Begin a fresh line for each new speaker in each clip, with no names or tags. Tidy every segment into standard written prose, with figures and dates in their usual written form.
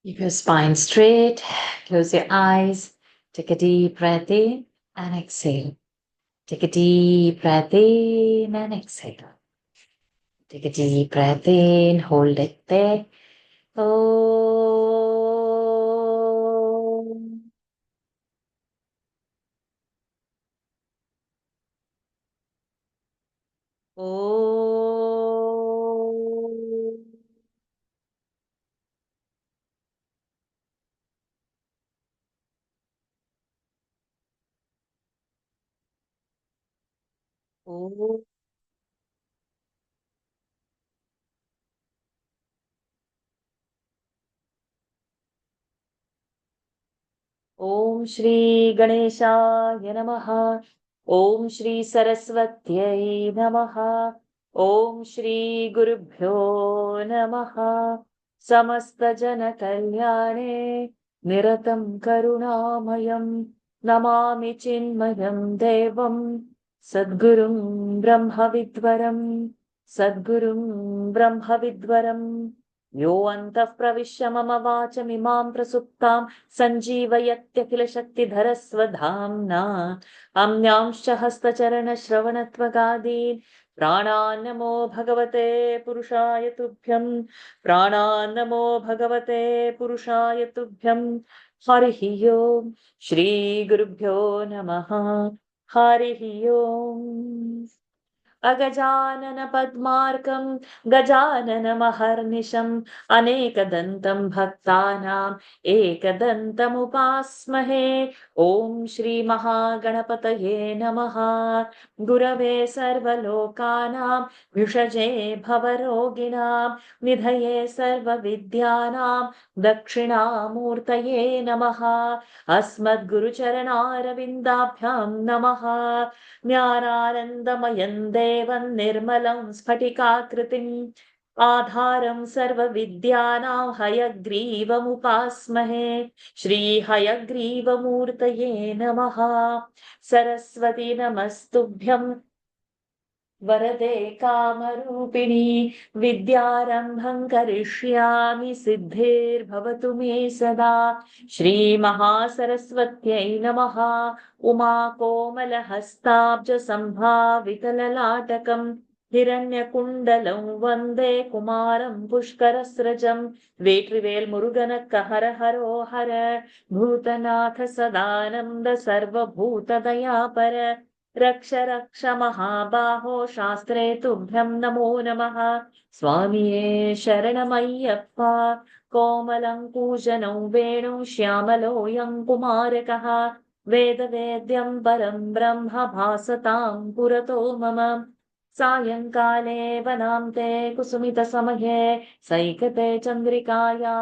Keep your spine straight. Close your eyes. Take a deep breath in and exhale. Take a deep breath in and exhale. Take a deep breath in. Hold it there. Om. Om. Om. ॐ श्री गणेशाय नमः। ॐ श्री सरस्वत्यै नमः। ॐ श्री गुरुभ्यो नमः। समस्तजनकल्याणे निरतं करुणामयं नमामि चिन्मयं देवं सद्गुरुं ब्रह्मविद्वरं सद्गुरुं ब्रह्मविद्वरम् यो अन्तः प्रविश्य मम वाचमिमां प्रसुप्तां सञ्जीवयत्यखिलशक्तिधरस्वधाम्ना अन्यांश्च हस्तचरणश्रवणत्वगादीन् प्राणान्नमो भगवते पुरुषाय तुभ्यं प्राणान्नमो भगवते पुरुषाय तुभ्यं हरिः ओम् श्रीगुरुभ्यो नमः हरिः ओम् अगजानन पद्मार्कं गजाननमहर्निशम् अनेकदन्तं भक्तानाम् एकदन्तमुपास्महे ॐ श्रीमहागणपतये नमः गुरवे सर्वलोकानां विषजे भवरोगिणां निधये सर्वविद्यानां दक्षिणामूर्तये नमः अस्मद्गुरुचरणारविन्दाभ्यां नमः ज्ञानानन्दमयं देवं निर्मलं स्फटिकाकृतिम् आधारं सर्वविद्यानां हयग्रीवमुपास्महे श्रीहयग्रीवमूर्तये नमः सरस्वती नमस्तुभ्यं वरदे कामरूपिणी विद्यारम्भं करिष्यामि सिद्धिर्भवतु मे सदा श्रीमहासरस्वत्यै नमः उमाकोमलहस्ताब्जसम्भावितललाटकम् हिरण्यकुण्डलं वन्दे कुमारं पुष्करस्रजं वेट्रिवेल् मुरुगनक्क हर हरो हर भूतनाथ सदानन्द सर्वभूतदयापर रक्ष रक्ष महाबाहो शास्त्रे तुभ्यं नमो नमः स्वामिये शरणमय्यप्पा कोमलं कूजनं वेणुं श्यामलोऽयं कुमारकः वेदवेद्यं परं ब्रह्म भासतां पुरतो मम सायङ्काले वनान्ते कुसुमितसमये सैकते चन्द्रिकाया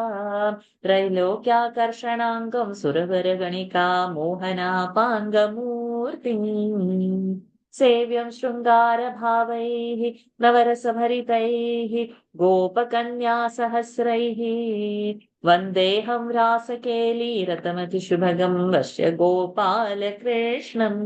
त्रैलोक्याकर्षणाङ्गं सुरवरगणिका मोहनापाङ्गमूर्तिम् सेव्यं शृङ्गारभावैः नवरसभरितैः गोपकन्यासहस्रैः वन्देऽहं रासकेलीरतमतिशुभगं वश्य गोपालकृष्णम्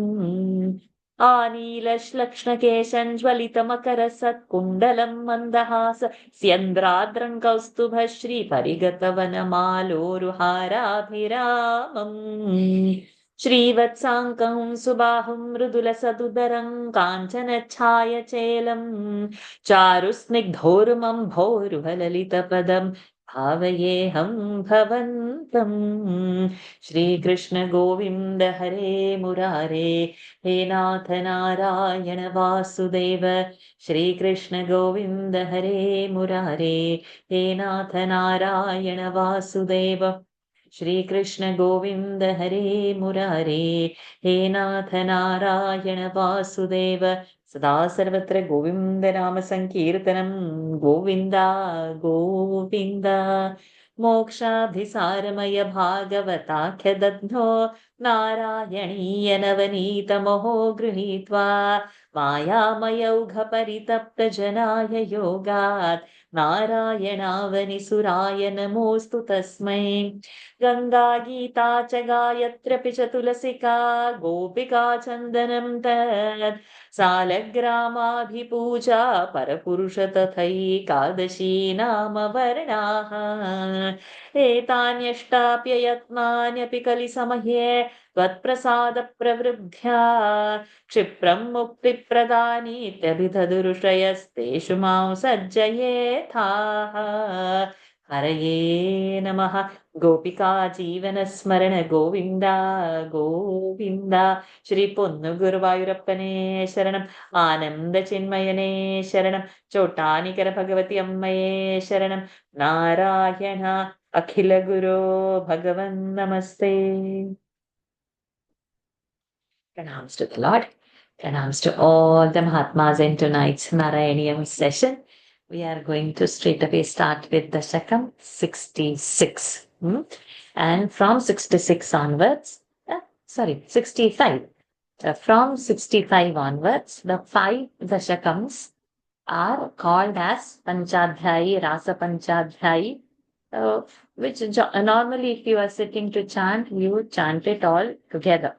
आनीलश्लक्ष्णकेशञ्ज्वलितमकरसत्कुण्डलं मन्दहास स्यन्द्राद्रं कौस्तुभश्रीपरिगतवनमालोरुहाराभिरामम् श्रीवत्साङ्कं सुबाहुं मृदुलसदुदरं काञ्चनच्छायचेलं चारुस्निग्धोरुमं भोरुहललितपदं भावयेऽहं भवन्तम् श्रीकृष्ण गोविन्द हरे मुरारे हे नाथ नारायण वासुदेव श्रीकृष्ण गोविन्द हरे मुरारे हे नाथ नारायण वासुदेव श्रीकृष्ण गोविन्द हरे मुरारे हे नाथ नारायण वासुदेव सदा सर्वत्र गोविन्द नाम संकीर्तनं गोविन्द गोविन्द मोक्षाभिसारमय भागवताख्यदध्नो नारायणीयनवनीतमोहो गृहीत्वा मायामयौघपरितप्तजनाय योगात् नारायणावनिसुराय नमोऽस्तु तस्मै गङ्गा गीता च गायत्र्यपि च तुलसिका गोपिका चन्दनं तत् सालग्रामाभिपूजा परपुरुष तथैकादशी नाम वर्णाः एतान्यष्टाप्ययत्नान्यपि कलिसमये त्वत्प्रसादप्रवृद्ध्या क्षिप्रं मुक्तिप्रदानीत्यभिधदुरुषयस्तेषु मां सज्जयेथाः हरये नमः गोपिका जीवनस्मरण गोविन्द गोविन्द श्री പൊന്നുഗുരുവായൂരപ്പനെ ശരണം ആനന്ദചിന്മയനേ ശരണം ചോട്ടാനിക്കര ഭഗവതി അമ്മയെ ശരണം നാരായണ അഖില ഗുരോ ഭഗവൻ നമസ്തേ. Pranams to the Lord. Pranams to all the Mahatmas in tonight's Narayaniyam session. We are going to straight away start with the Shakam 66. And from 66 onwards, 65. From 65 onwards, the 5 Dashakams are called as Panchadhyayi, Rasa Panchadhyayi, which normally if you are sitting to chant, you chant it all together.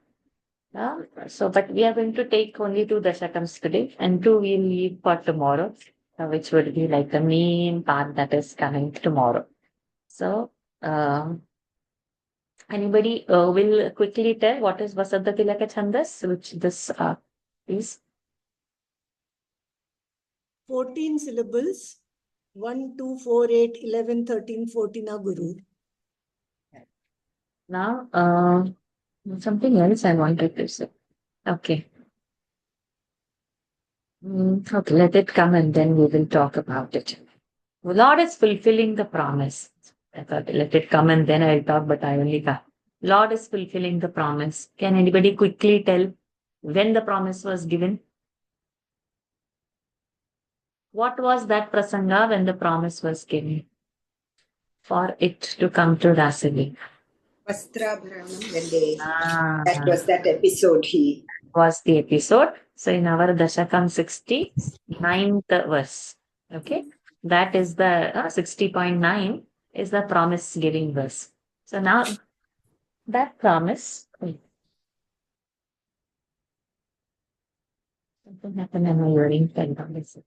But we are going to take only 2 Dashakams today and 2 we'll leave for tomorrow, which would be like the main part that is coming tomorrow. So, anybody will quickly tell what is Vasanta Tilaka Chandas, which this is?
14 syllables, 1, 2, 4, 8, 11, 13, 14 are Guru.
Now, something else I wanted to say. Okay. Okay, let it come and then we will talk about it. The Lord is fulfilling the promise. I thought, let it come and then I'll talk, but I only got. Lord is fulfilling the promise. Can anybody quickly tell when the promise was given? What was that prasanga when the promise was given for it to come to Rasali?
Vastrabharanam, when they, that was that episode
was the episode. So in our Dashakam 69th verse, okay, that is the 60.9 is the promise giving verse. So now that promise, something happened in my hearing,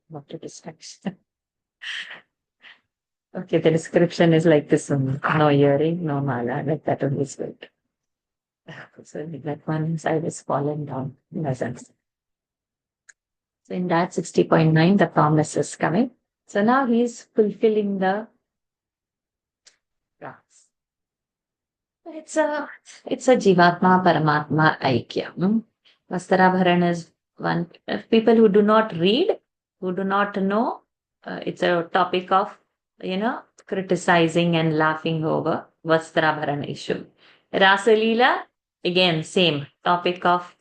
what to distraction. Okay, the description is like this one: no earring, no mala, like that only is good. So that one side is fallen down in a sense. So in that 60.9, the promise is coming. So now he is fulfilling the promise. It's a Jivatma Paramatma Aikya. Vastarabharan is one. People who do not read, who do not know, it's a topic of, criticizing and laughing over Vastrabharan issue. Rasalila, again, same topic of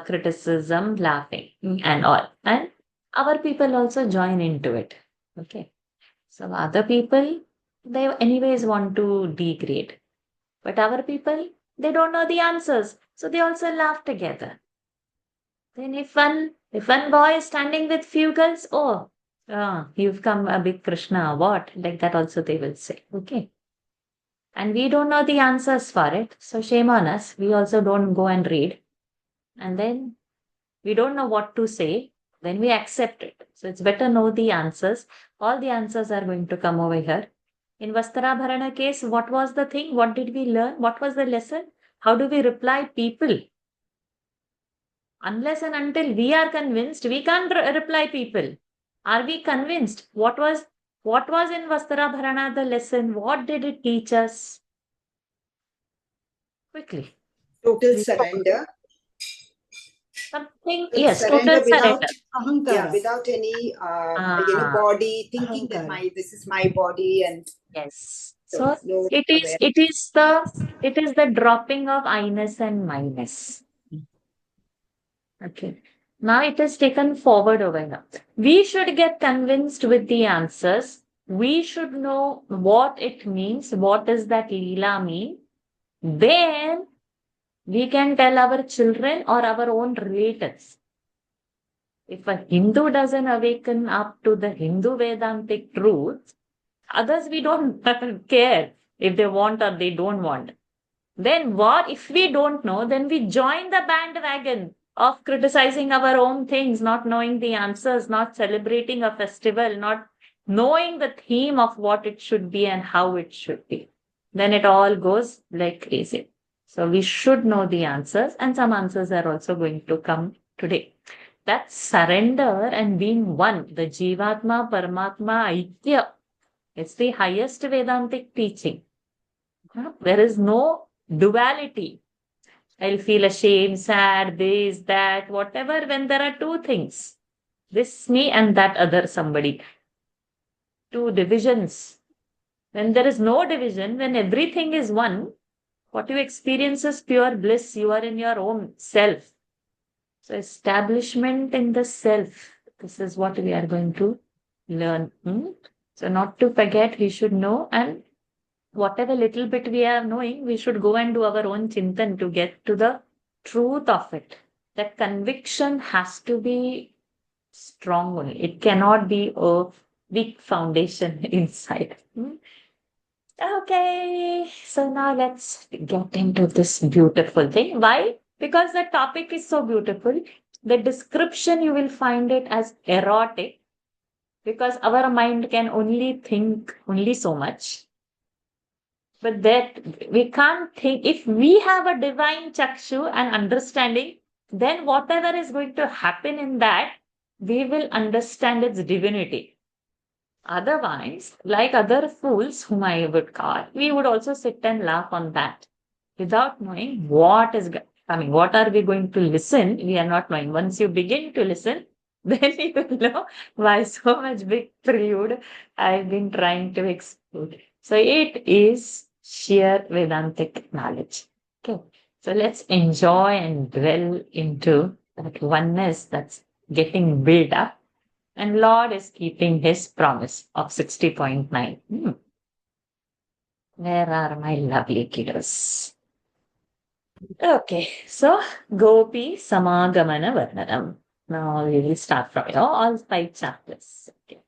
criticism, laughing and all. And our people also join into it. Okay. So other people, they anyways want to degrade. But our people, they don't know the answers. So they also laugh together. Then if one boy is standing with few girls, you've come a big Krishna, what? Like that also they will say. Okay. And we don't know the answers for it. So shame on us. We also don't go and read. And then we don't know what to say. Then we accept it. So it's better know the answers. All the answers are going to come over here. In Vastarabharana case, what was the thing? What did we learn? What was the lesson? How do we reply people? Unless and until we are convinced, we can't reply people. Are we convinced? What was in Vastarabharana the lesson? What did it teach us? Quickly.
Total surrender.
Something, yes, total surrender.
Without any body thinking that this is my body, and
yes. So it is the dropping of I-ness and my-ness. Okay. Now it is taken forward over here. We should get convinced with the answers. We should know what it means. What does that Leela mean? Then we can tell our children or our own relatives. If a Hindu doesn't awaken up to the Hindu Vedantic truth, others we don't care if they want or they don't want. Then what if we don't know? Then we join the bandwagon of criticizing our own things, not knowing the answers, not celebrating a festival, not knowing the theme of what it should be and how it should be. Then it all goes like crazy. So we should know the answers, and some answers are also going to come today. That surrender and being one, the Jivatma Paramatma Aikya, it's the highest Vedantic teaching. There is no duality. I'll feel ashamed, sad, this, that, whatever, when there are two things. This me and that other somebody. Two divisions. When there is no division, when everything is one, what you experience is pure bliss. You are in your own self. So establishment in the self. This is what we are going to learn. So not to forget, we should know, and whatever little bit we are knowing, we should go and do our own chintan to get to the truth of it. That conviction has to be strong only. It cannot be a weak foundation inside. Okay, so now let's get into this beautiful thing. Why? Because the topic is so beautiful. The description, you will find it as erotic, because our mind can only think only so much. But that we can't think. If we have a divine chakshu and understanding, then whatever is going to happen in that, we will understand its divinity. Otherwise, like other fools whom I would call, we would also sit and laugh on that without knowing what is coming. What are we going to listen? We are not knowing. Once you begin to listen, then you will know why so much big prelude I've been trying to explore. So it is sheer Vedantic knowledge. Okay. So let's enjoy and dwell into that oneness that's getting built up. And Lord is keeping his promise of 60.9. Where are my lovely kiddos? Okay, so Gopi Samagamana Varnanam. Now we will start from here, all 5 chapters. Okay.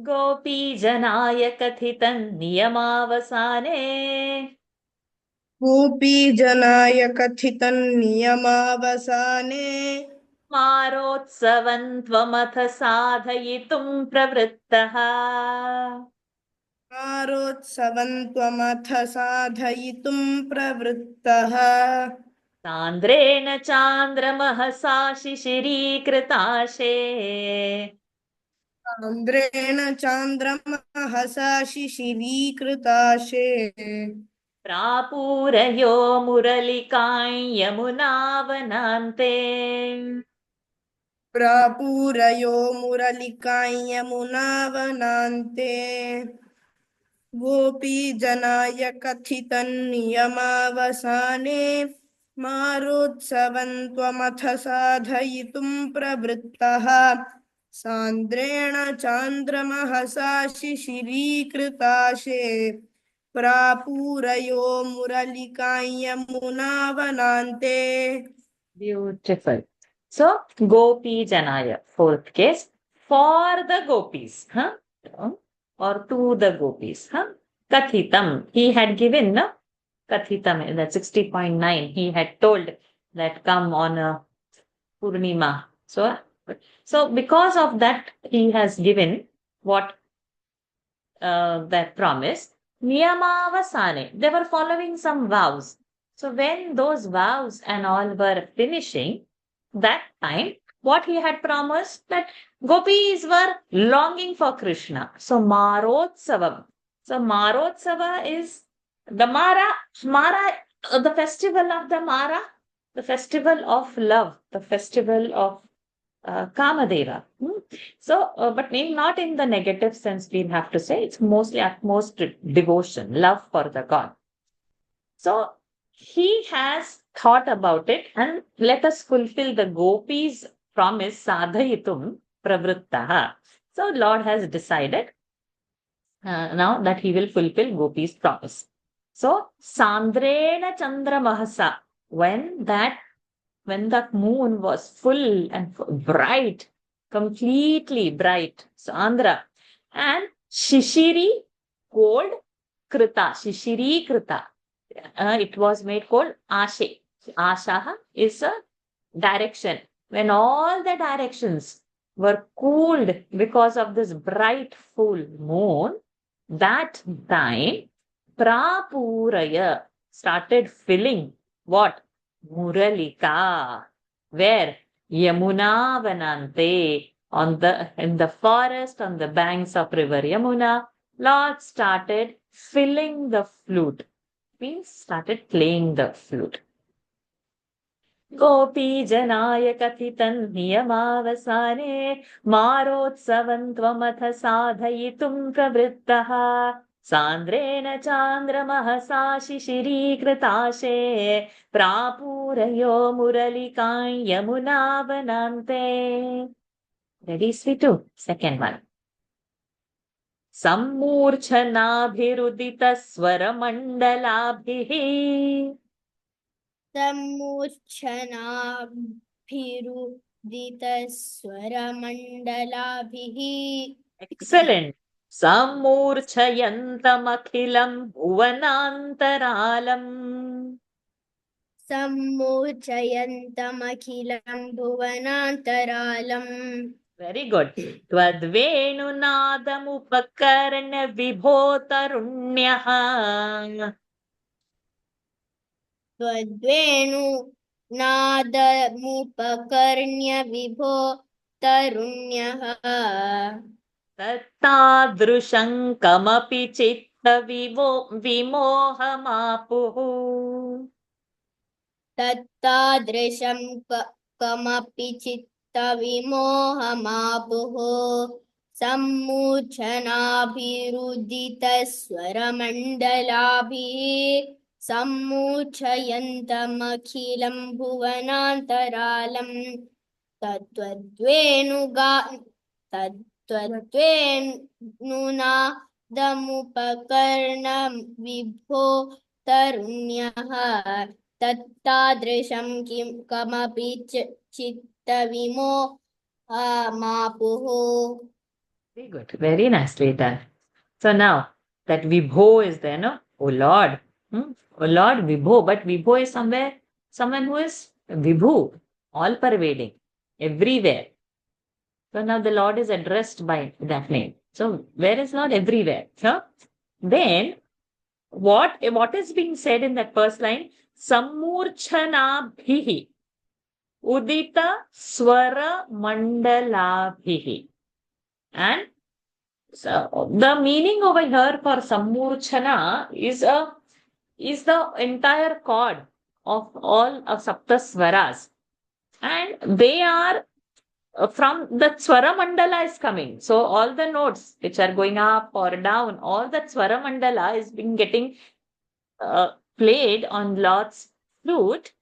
Gopi Janaya Kathitan Niyamavasane.
गोपीजनाय कथितं नियमावसाने
मारोत्सवं त्वमथ साधयितुं प्रवृत्तः
मारोत्सवं त्वमथ साधयितुं प्रवृत्तः
सान्द्रेण चान्द्रमहसा शिशिरीकृताशे
सान्द्रेण चान्द्रमहसा शिशिरीकृताशे
प्रापूरयो मुरलिकां यमुनावनान्ते
प्रापूरयो मुरलिकां यमुनावनान्ते गोपीजनाय कथितं नियमावसाने मारोत्सवं त्वमथ साधयितुं प्रवृत्तः सान्द्रेण चान्द्रमहसा शिशिरीकृताशे प्रापूरयो मुरलिकां यमुनावनान्ते.
Beautiful. So, Gopi Janaya, 4th case, for the gopis, or to the gopis, Kathitam, he had given, no? Kathitam, in that 60.9, he had told that come on a Purnima. So because of that, he has given what that promise. Niyamavasane, they were following some vows. So when those vows and all were finishing, that time, what he had promised, that gopis were longing for Krishna. So Marotsavam. So Marotsava is the Mara, the festival of the Mara, the festival of love, the festival of Kamadeva. So, but not in the negative sense, we have to say. It's mostly utmost devotion, love for the God. So, he has thought about it, and let us fulfill the gopis' promise, sadhayitum pravrittaha. So, Lord has decided now that he will fulfill gopis' promise. So, Sandrena Chandra Mahasa, when that when that moon was full and bright, completely bright, Sandra, and Shishiri, cold, Krita, Shishiri Krita. It was made called Ashe. Ashaha is a direction. When all the directions were cooled because of this bright full moon, that time Prapuraya started filling what? Muralika. Where? Yamuna Vanante. In the forest, on the banks of river Yamuna, Lord started filling the flute. Means started playing the flute. गोपीजनाय कथितं नियमावसाने मारोत्सवं त्वमथ साधयितुं प्रवृत्तः सान्द्रेण चान्द्रमहसा शिशिरीकृताशे प्रापूरयो मुरलिकां यमुनावनान्ते. Ready, Sweetu? Second one. सम्मूर्च्छनाभिरुदितस्वरमण्डलाभिः
सम्मूर्च्छनाभिरुदितस्वरमण्डलाभिः.
Excellent. Sammurchayantamakhilam bhuvanantaralam.
सम्मूर्च्छयन्तमखिलं भुवनान्तरालम्.
Very good. Twadvenunadamupakarna vibhotarunyah.
त्वद्वेणु नादमुपकर्ण्य विभो तरुण्यः.
Tattadrusham kamapi chitta vimohamapuh.
तत्तादृशं कमपि चित्तविमोहमापुः. सम्मूर्च्छनाभिरुदितस्वरमण्डलाभिः सम्मूर्च्छयन्तमखिलं भुवनान्तरालम्. तत्त्वद्वेणुनादमुपकर्ण विभो तरुण्यः. तत्तादृशं कमपि चित्तविमोहमापुः.
Very good. Very nicely done. So now that Vibho is there, no? Oh Lord. Oh Lord, Vibho. But Vibho is someone who is Vibhu, all pervading, everywhere. So now the Lord is addressed by that name. So where is Lord? Everywhere. Huh? Then what is being said in that first line? Sammurchanabhihi Udita Swara Mandalabhihi. And so the meaning over here for Sammurchana is the entire chord of all of Sapta Swaras. And they are from the Swara Mandala is coming. So all the notes which are going up or down, all that Swara Mandala is being getting played on Lord's flute.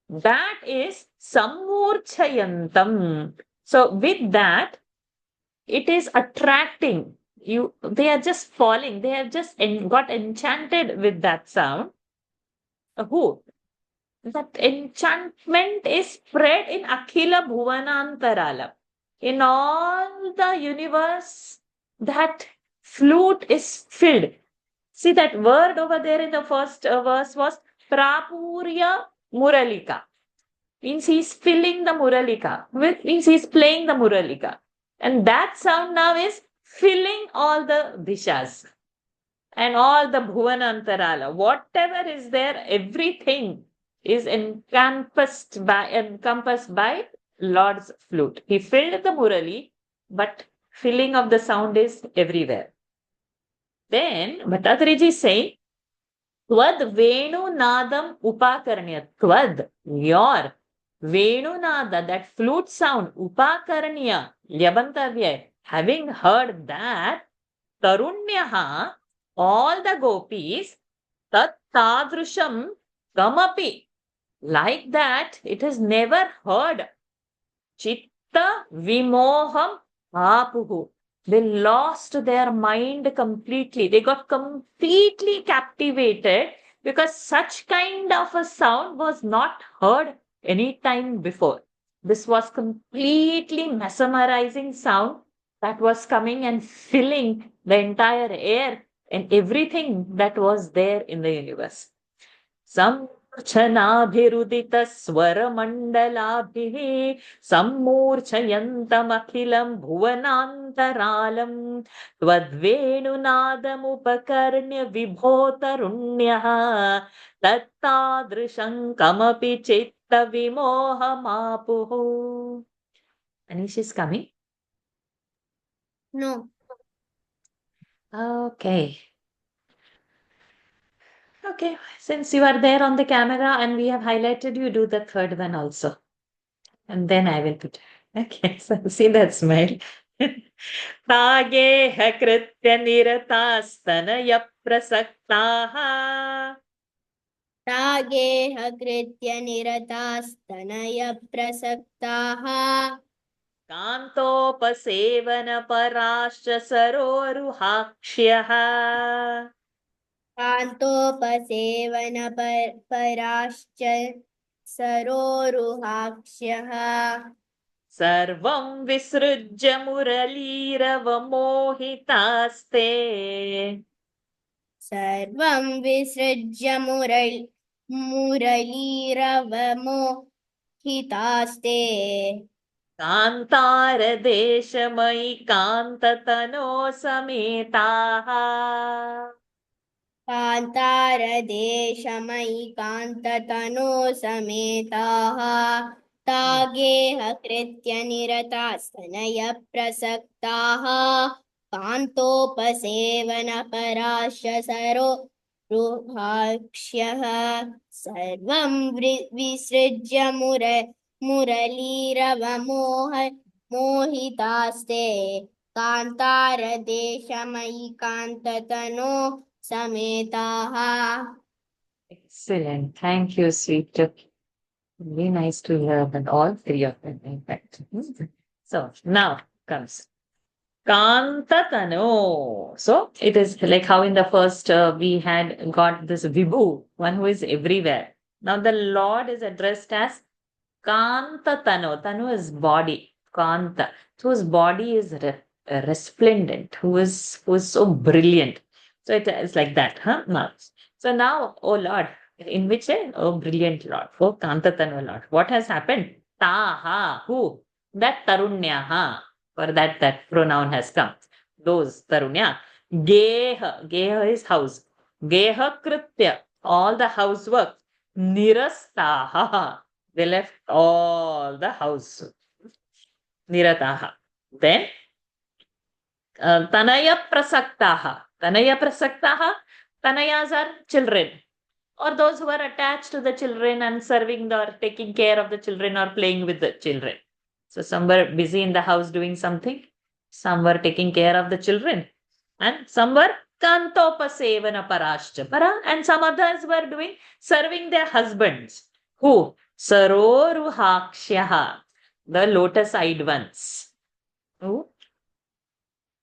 That is Sammurchayantam. So with that, it is attracting you. They are just falling. They have just got enchanted with that sound. Who? That enchantment is spread in Akhila Bhuvanantaralam. In all the universe, that flute is filled. See that word over there in the first verse was Prapurya Muralika. Means he's filling the Muralika. Means he's playing the Muralika. And that sound now is filling all the dishas and all the Bhuvanantarala. Whatever is there, everything is encompassed by Lord's flute. He filled the Murali, but filling of the sound is everywhere. Then Bhattacharya is saying, Tvad Venu Nadam Upakaranya. Tvad, your Venu Nada, that flute sound, Upakaranya, Lyabantavya, having heard that, Tarunyaha, all the gopis, Tat Tadrusham Kamapi, like that, it has never heard. Chitta Vimoham Apuhu. They lost their mind completely. They got completely captivated because such kind of a sound was not heard any time before. This was completely mesmerizing sound that was coming and filling the entire air and everything that was there in the universe. सम्मूर्छनाभिरुदितस्वरमण्डलाभिः सम्मूर्छयन्तमखिलं भुवनान्तरालं त्वद्वेणुनादमुपकर्ण्य विभोतरुण्यः तत्तादृशं कमपि चित्तविमोहमापुः. Anish is coming.
No.
Okay. Okay, since you are there on the camera and we have highlighted, you do the third one also. And then I will put. Okay, so see that smile. Tageha kritya niratastanaya prasaktaha.
रागेह कृत्य निरतास्तनयप्रसक्ताः
कान्तोपसेवनपराश्च सरोरुहाक्ष्यः.
कान्तोपसेवनपराश्च सरोरुहाक्ष्यः
सर्वं विसृज्य मुरलीरवमोहितास्ते.
सर्वं विसृज्य मुरलीरवमोहितास्ते
कान्तारदेशमयि कान्ततनो समेताः.
कान्तारदेशमयि कान्ततनो समेताः तागेह कृत्य निरतास्तनयप्रसक्ताः कान्तोपसेवनपराश्च सरोरुहाक्ष्यः सर्वं विसृज्य मोहितास्ते कान्तारदेशमयि कान्ततनो Sametaha.
Excellent. Thank you, sweet. Very nice to hear that all three of them, in fact. So now comes Kantatano. So it is like how in the first we had got this Vibhu, one who is everywhere. Now the Lord is addressed as Kantatano. Tanu is body. Kanta. Whose body is resplendent, who is so brilliant. So it is like that, huh? Now, so now, oh Lord, in which way? Oh, brilliant Lord. Oh, Kantatanu Lord. What has happened? Taha. Who? That Tarunyaha. For that pronoun has come. Those Tarunya. Geha. Geha is house. Geha Kritya. All the housework. Nirastaha. They left all the house. Nirataha. Then Tanaya Prasaktaha. Tanaya Prasaktaha. Tanayas are children, or those who are attached to the children and serving or taking care of the children or playing with the children. So some were busy in the house doing something, some were taking care of the children, and some were Kantopasevana Parashcha Para, and some others were doing serving their husbands. Who? Saroruhakshaha, the lotus-eyed ones. Who?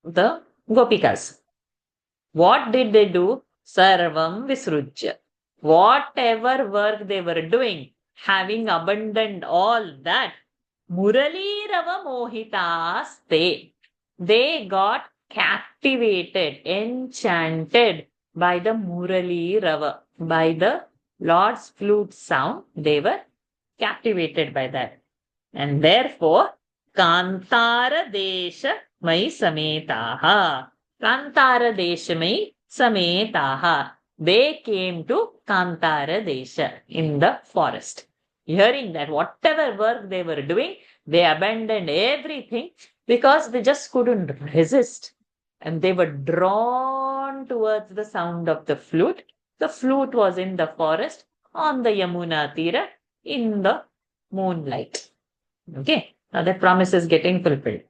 The Gopikas. What did they do? Sarvam Visrujya. Whatever work they were doing, having abandoned all that, Murali Rava Mohitaste, they got captivated, enchanted by the Murali Rava, by the Lord's flute sound. They were captivated by that. And therefore, Kantara Desha Mai Sametaha. Kantara Deshamai Sametaha. They came to Kantara Desha in the forest. Hearing that whatever work they were doing, they abandoned everything because they just couldn't resist. And they were drawn towards the sound of the flute. The flute was in the forest on the Yamuna Tira in the moonlight. Okay, now that promise is getting fulfilled.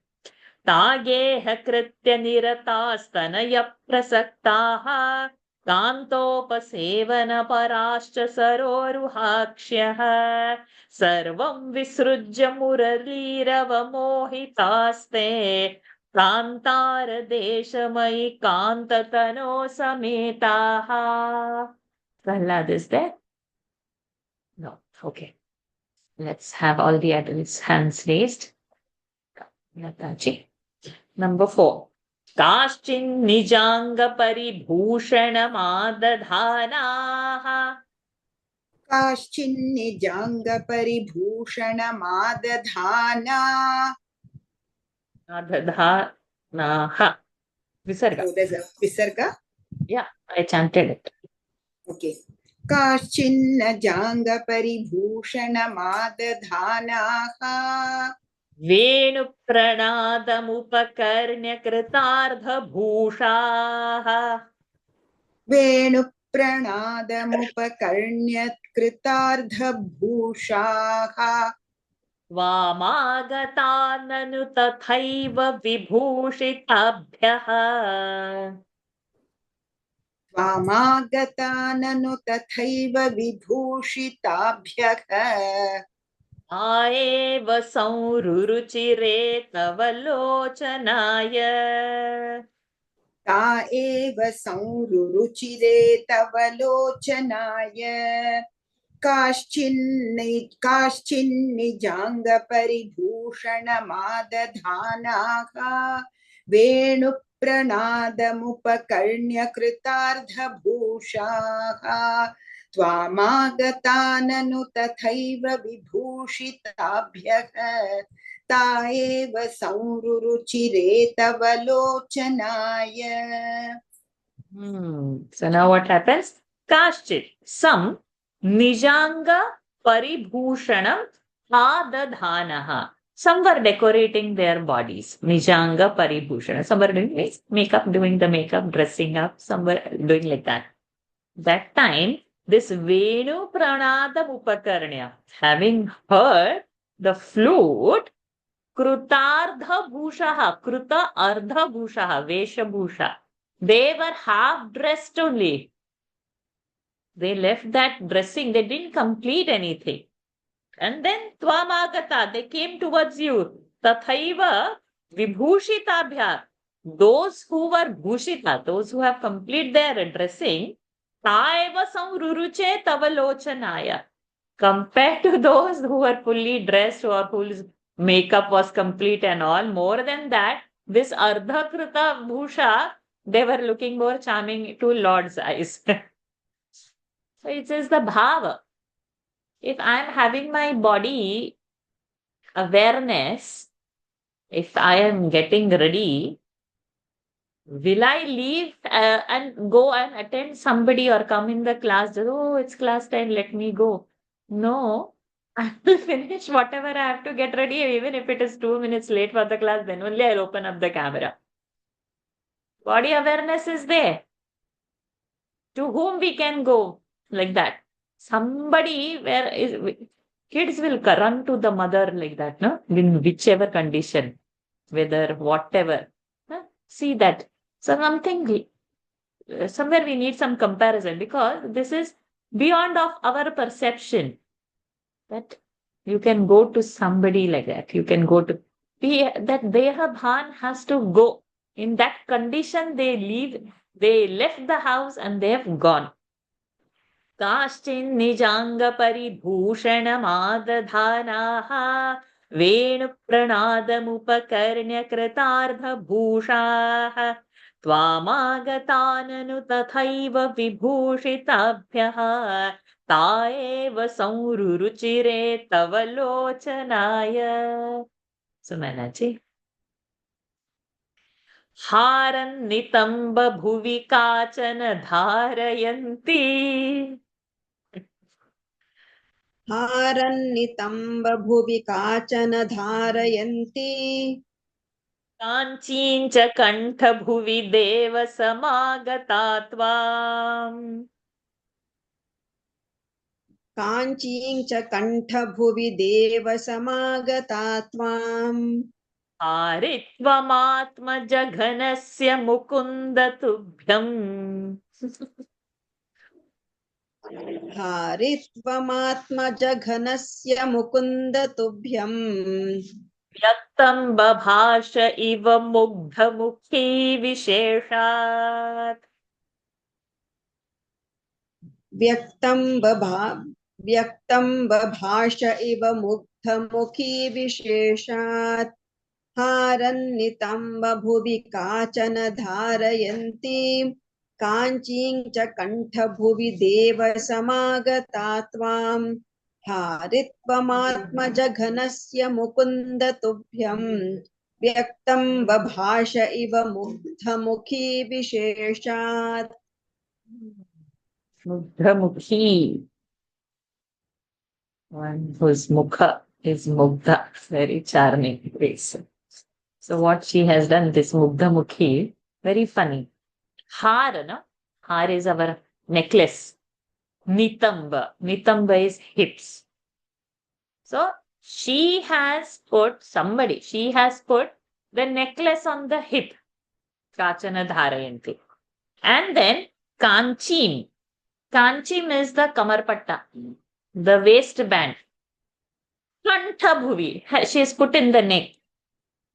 Tageha kritya niratastanaya prasaktaha कान्तोपसेवन पराश्च सरोरुहाक्ष्यः सर्वं विसृज्य मुरलीरवमोहितास्ते कान्तारदेशमयि कान्ततनो समेताः. Prahlad is there? No. Okay. Let's have all the adults hands raised. Lataji. Number 4. Kaschin nijanga paribhushanamaadadhanaah.
काश्चिन्निजाङ्गपरिभूषणमादधाना.
Adadhanaah. Visarga.
Oh, there's a visarga.
Yeah, I chanted it.
Okay. काश्चिन्नजाङ्गपरिभूषणमादधानाः.
वेणुप्रणादमुपकर्ण्यकृतार्धभूषाः.
वेणुप्रणादमुपकर्ण्यकृतार्धभूषाः.
वामागताननु तथैव विभूषिताभ्यः.
वामागताननु तथैव विभूषिताभ्यः.
आएव संरुरुचिरे तव लोचनाय.
ता एव संरुरुचिरे तव लोचनाय. काश्चिन्निजाङ्गपरिभूषणमादधानाः. वेणुप्रणादमुपकर्ण्यकृतार्धभूषाः. त्वामागताननु तथैव विभूषिताभ्यः. ता एव संरुरुचिरे तव लोचनाय.
So now what happens? Kaschit, some nijanga paribhushanam adadhanaha. Some were decorating their bodies. Nijanga paribhushanam. Some were doing makeup, doing the makeup, dressing up. Some were doing like that. That time, this Venu Pranadam Upakarnya, having heard the flute, Krutardha Bhushaha, Kruta Ardha Bhushaha, Vesha Bhusha. They were half dressed only. They left that dressing, they didn't complete anything. And then Tvamagata, they came towards you. Tathaiva Vibhushitabhya. Those who were Bhushita, those who have completed their dressing, Taeva Samruruche Tavalochanaya. Compared to those who were fully dressed or whose makeup was complete and all, more than that, this Ardha Krita Bhusha, they were looking more charming to Lord's eyes. So it says the bhava. If I am having my body awareness, if I am getting ready, will I leave and go and attend somebody or come in the class? Oh, it's class time, let me go. No, I will finish whatever I have to get ready, even if it is 2 minutes late for the class, then only I'll open up the camera. Body awareness is there. To whom we can go like that? Somebody where kids will run to the mother like that, no? In whichever condition, whether whatever. No? See that. So something, somewhere we need some comparison because this is beyond of our perception. That you can go to somebody like that. You can go to that Deha Bhan has to go. In that condition, they left the house and they have gone. Kaschin nijanga paribhushanamaadadhanaha venupranadamupakarnya kritartha bhushaha tvamagatananu tathaiva vibhushitabhyaha taeva samruruchire tavalochanaya. Sumanaji. हारन्नितम्ब भुवि काचन धारयन्ति.
हारन्नितम्ब भुवि काचन धारयन्ति.
काञ्चीं च कण्ठभुवि देवसमागता त्वाम्.
काञ्चीं च कण्ठभुवि देवसमागता त्वाम्.
हारित्वमात्मजघनस्य मुकुन्द तुभ्यम्.
हारित्वमात्मजघनस्य मुकुन्द तुभ्यम्.
व्यक्तं बभाष इव मुग्धमुखी विशेषात्.
व्यक्तं व्यक्तं बभाष इव मुग्धमुखी विशेषात् हारन्नितं बभुवि काचन धारयन्ती काञ्चीं च कण्ठभुवि देवसमागता त्वां हारित्वमात्मजघनस्य मुकुन्द तुभ्यं व्यक्तं बभाष इव मुग्धमुखी विशेषात्.
Mukha. One whose mukha is mugdha, very charming face. So what she has done, this mugdha mukhi, very funny. Har, no? Har is our necklace. Nitamba. Nitamba is hips. So she has put the necklace on the hip. Kachana dharayanti. And then kanchim. Kanchim is the kamarpatta, the waistband. Kantha bhuvi. She is put in the neck.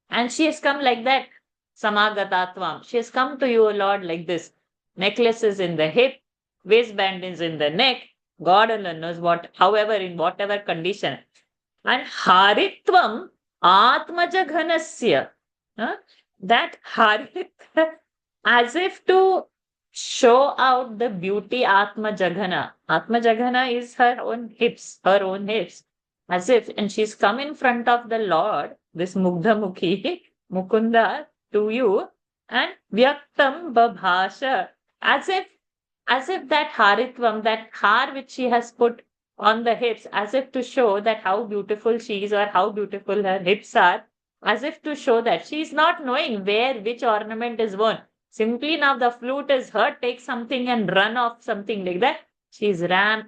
And she has come like that. Samagatatvam. She has come to you, Lord, like this. Necklace is in the hip, waistband is in the neck. God alone knows what, however, in whatever condition. And haritvam atmajaghanasya. That harit, as if to show out the beauty Atmajagana. Atmajagana is her own hips. As if, and she's come in front of the Lord, this Mugdha Mukhi, Mukunda, to you, and Vyaktam Babhasha, as if that Haritvam, that har which she has put on the hips, as if to show that how beautiful she is or how beautiful her hips are, as if to show that she is not knowing which ornament is worn. Simply now the flute is heard, take something and run off, something like that. She's run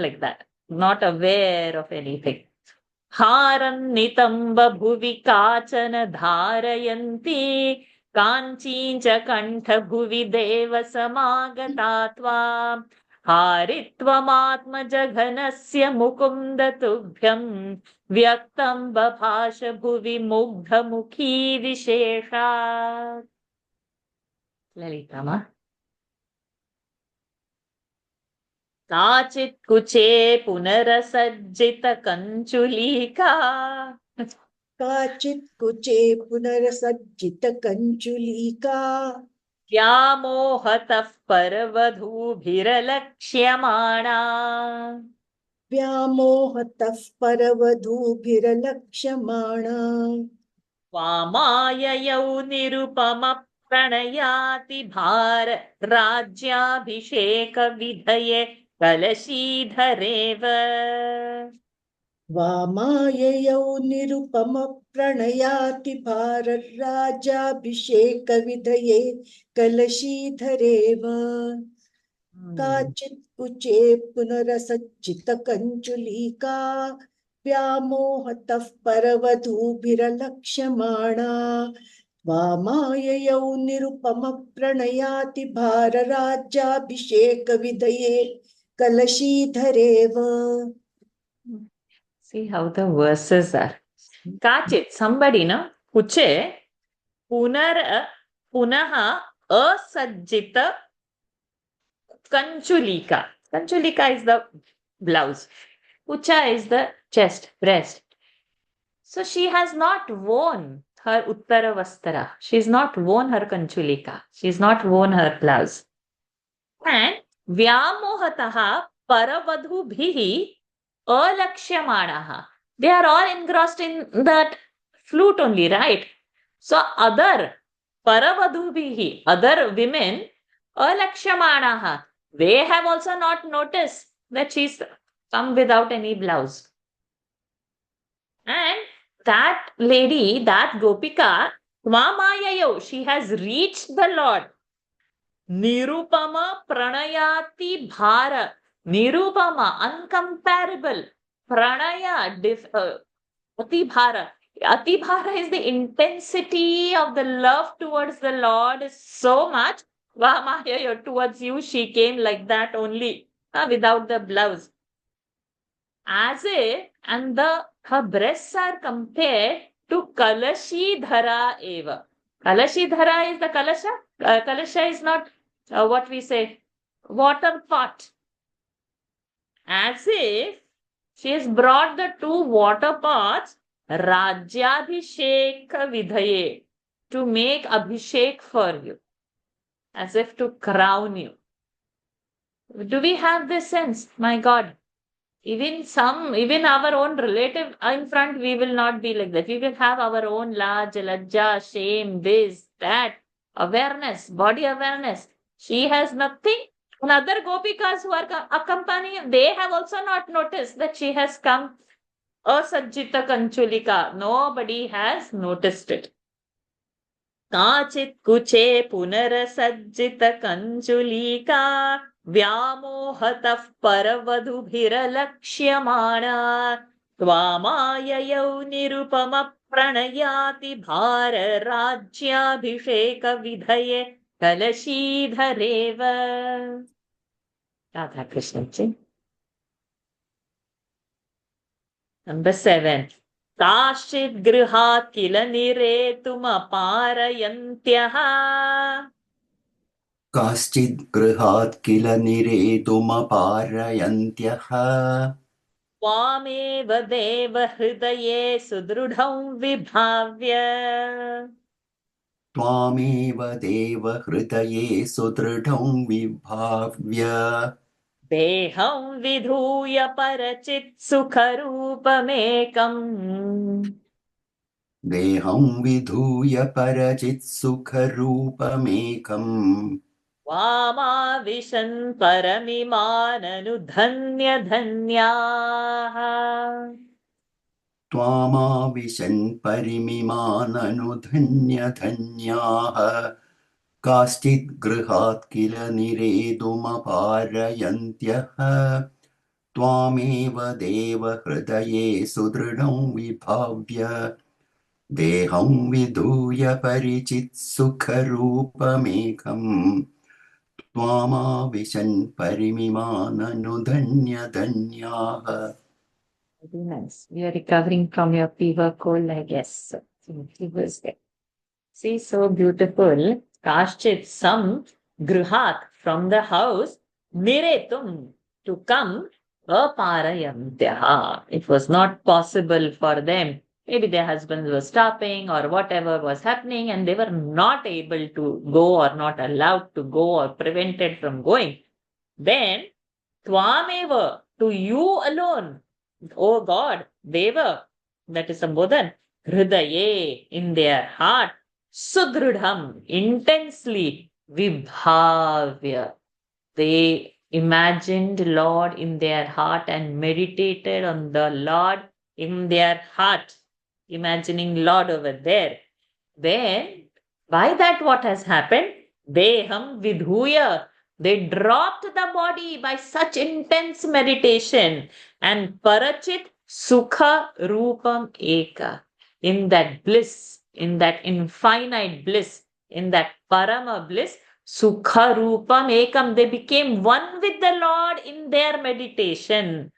like that, not aware of anything. Harannitam babhuvi kachana dharayanti kanchincha kantha bhuvi deva samagata tvam haritvamatmajaghanasya mukunda tubhyam vyaktam babhasha bhuvi mugdha mukhi visheshat. Lalitama. काचित् कुचे पुनरसज्जित कञ्चुलिका
काचित् कुचे पुनरसज्जित कञ्चुलिका
व्यामोहतः परवधूभिरलक्ष्यमाणा
व्यामोहतः परवधूभिरलक्ष्यमाणा
वामाययौ निरुपमप्रणयाति भार राज्याभिषेकविधये कलशीधरेव
वामाययौ निरुपमप्रणयाति भारराजाभिषेकविधये कलशीधरेव काचित् Kuche पुनरसज्जितकञ्चुलिका व्यामोहतः परवधूभिरलक्ष्यमाणा वामाययौ निरुपमप्रणयाति भारराज्याभिषेकविधये कलशीधरेव.
See how the verses are. Kachit, somebody, no? Kuche, punaha asajjita kanchulika. Kanchulika is the blouse. Kucha is the chest, breast. So she has not worn her uttara vastara. She's not worn her kanchulika. She's not worn her blouse. And vyamohataha paravadhubhihi alakshyamanah. They are all engrossed in that flute only, right? So other paravadhubhihi, other women, alakshyamanah, they have also not noticed that she's come without any blouse. And that lady, that Gopika, Tvamayayo, she has reached the Lord. Nirupama pranayati bhara. Nirupama, uncomparable. Pranaya, atibhara. Atibhara is the intensity of the love towards the Lord is so much. Vamayayo, towards you she came like that only, without the blouse. As if, and her breasts are compared to Kalashidhara eva. Kalashidhara is the Kalasha. Kalasha is not what we say, water pot. as if she has brought the two water pots Rajyabhishek Vidhaye, to make abhishek for you, as if to crown you. Do we have this sense? My God. Even our own relative in front, we will not be like that. We will have our own laj, lajja, shame, this, that, awareness, body awareness. She has nothing. And other gopikas who are accompanying, they have also not noticed that she has come asajjita kanchulika. Nobody has noticed it. काचित् कुचे पुनरसज्जित कंचुलिका व्यामोहतः परवधूभिरलक्ष्यमाणा त्वामाययौ निरुपम प्रणयाति भार राज्याभिषेक विधये कलशीधरेव. Radha Krishna ji. Number 7. काश्चित् गृहात् किल निरेतुमपारयन्त्यः
काश्चित् गृहात् किल निरेतुमपारयन्त्यः
त्वामेव देवहृदये सुदृढं विभाव्य
त्वामेव देवहृदये सुदृढं विभाव्य
देहं विधूय परचित् सुखरूपमेकम्
देहं विधूय परचित् सुखरूपमेकम्
वामाविशन् परमिमाननुधन्यधन्याः
त्वामाविशन् परिमिमाननुधन्यधन्याः काश्चित् गृहात् किल निरेतुमपारयन्त्यः त्वामेव देवहृदये सुदृढं विभाव्य देहं विधूय परिचित् सुखरूपमेकम् त्वामाविशन् परिमिमाननुधन्यधन्याः.
Very nice. We are recovering from your fever cold, I guess. Fever is there. See, so beautiful. Kashchit, some grihat, from the house, niretum, to come, aparayantyaha. It was not possible for them. Maybe their husbands were stopping or whatever was happening, and they were not able to go or not allowed to go or prevented from going. Then, tvameva, to you alone, O God, Deva, that is Sambodhan, Hridaye, in their heart, Sudrudham, intensely, Vibhavya. They imagined Lord in their heart and meditated on the Lord in their heart, imagining Lord over there. Then, by that what has happened? Deham Vidhuya. They dropped the body by such intense meditation, and Parachit Sukha Rupam Eka. In that bliss, in that infinite bliss, in that Parama bliss, Sukha Rupam Ekam, they became one with the Lord in their meditation.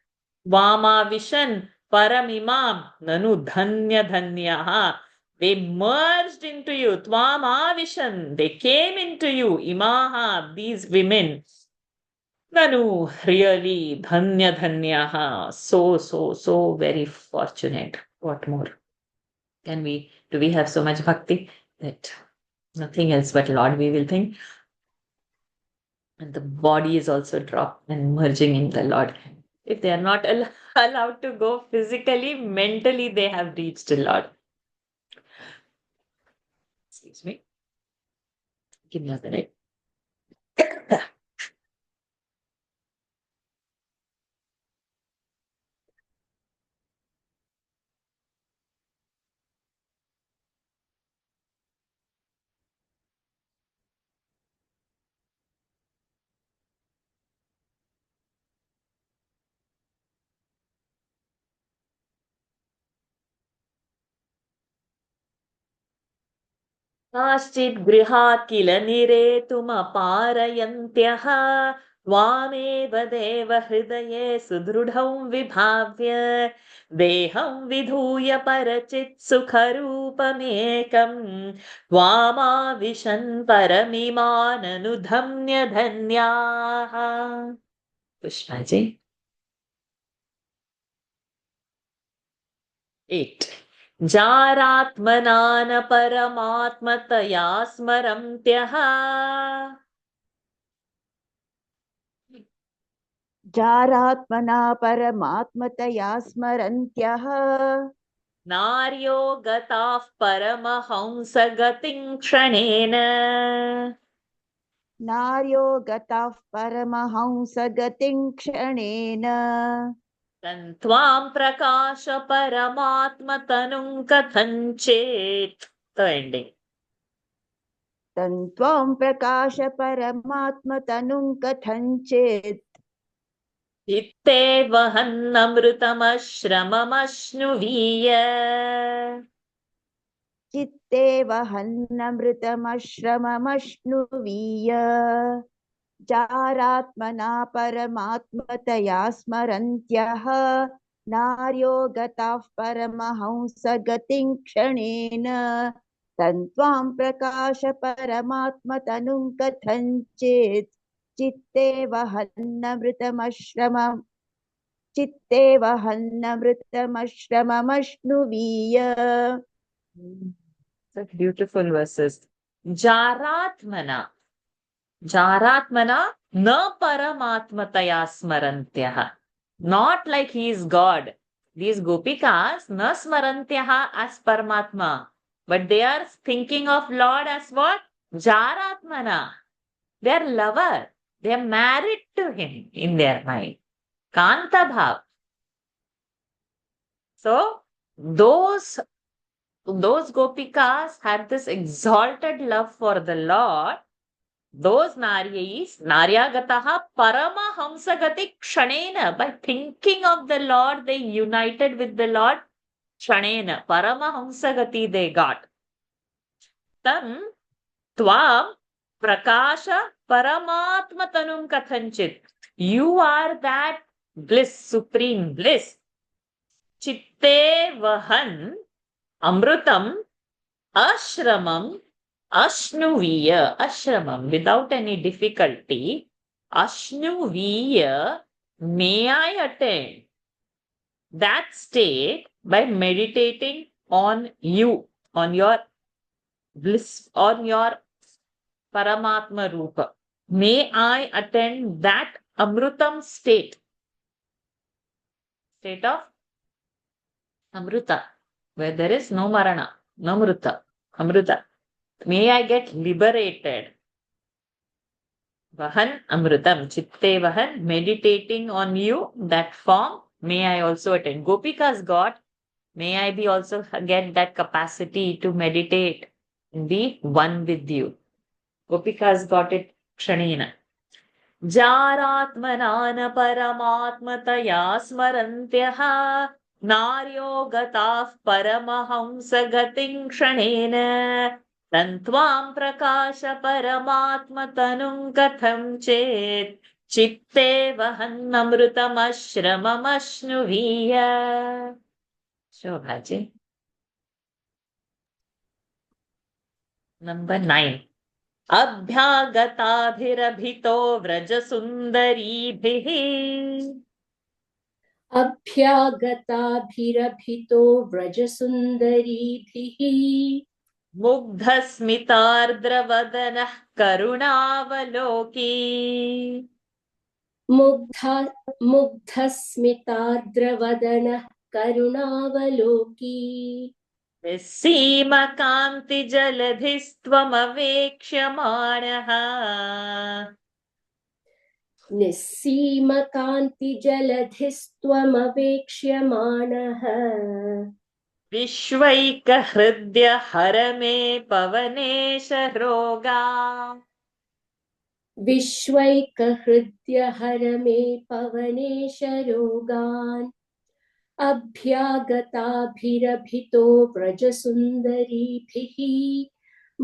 Vama Vishan Paramimam Nanu Dhanya Dhanyaha. They merged into you. Tvam avishan. They came into you. Imaha, these women. Nanu, really, dhanya dhanyaha. So very fortunate. What more? Do we have so much bhakti that nothing else but Lord we will think? And the body is also dropped and merging in the Lord. If they are not allowed to go physically, mentally they have reached the Lord. Excuse me. Give me a minute. काश्चित् गृहात् किल निरेतुमपारयन्त्यः त्वामेव देवहृदये सुदृढं विभाव्य देहं विधूय परचित् सुखरूपमेकम् त्वामाविशन् परमिमाननुधन्यधन्याः. Pushpaji. 8. जारात्मनान परमात्मतया स्मरन्त्यः
जारात्मना परमात्मतया स्मरन्त्यः
नार्यो गताः परमहंसगतिं क्षणेन
नार्यो गताः परमहंसगतिं क्षणेन
तन्त्वां प्रकाश परमात्मतनुं कथञ्चेत्. The ending.
तन्त्वां प्रकाश परमात्मतनुं कथञ्चेत्
चित्ते वहन्नमृतमश्रममश्नुवीय
चित्ते वहन्नमृतमश्रममश्नुवीय जारात्मना परमात्मतया स्मरन्त्यः नार्यो गताः परमहंसगतिं क्षणेन तन्त्वां प्रकाश परमात्मतनुं कथञ्चेत् चित्ते वहन्नमृतमश्रममश्नुवीय.
Such beautiful verses. Jaratmana. Jaratmana na paramatmataya smarantyah. Not like he is God. These gopikas na smarantyah as Paramatma. But they are thinking of Lord as what? Jaratmana. They are lover. They are married to him in their mind. Kanta bhav. So, those gopikas had this exalted love for the Lord. Those Naryagataha Paramahamsagati Kshanena. By thinking of the Lord, they united with the Lord. Kshanena. Paramahamsagati they got. Tam Tvam Prakasha Paramatmatanum Kathanchit. You are that bliss, supreme bliss. Chitte Vahan Amrutam Ashramam Ashnuviya. Ashramam without any difficulty. Ashnuviya, may I attain that state by meditating on you, on your bliss, on your Paramatma Rupa. May I attain that Amrutam state. State of Amruta, where there is no Marana, no Mruta, Amruta. May I get liberated. Vahan Amrutam, Chitte Vahan, meditating on you, that form, may I also attain. Gopikas got, may I be also get that capacity to meditate and be one with you. Gopikas got it Kshanena. Jaratmanan paramatmataya smarantyah naryo gataः paramahamsagatim kshanena tantvam prakasha paramatmatanum katham chet chitte vahannamrutam ashramam ashnuviya. Shobhaji. Number 9. अभ्यागताभिरभितो व्रजसुन्दरीभिः
अभ्यागताभिरभितो व्रजसुन्दरीभिः
मुग्धस्मितार्द्रवदनः करुणावलोकी
मुग्धस्मितार्द्रवदनः करुणावलोकी
निस्सीमकान्तिजलधिस्त्वमवेक्ष्यमाणः
निस्सीमकान्तिजलधिस्त्वमवेक्ष्यमाणः
विश्वैकहृद्य हर मे पवनेश रोगा
विश्वैकहृद्य हर मे पवनेश रोगान् अभ्यागताभिरभितो व्रजसुन्दरीभिः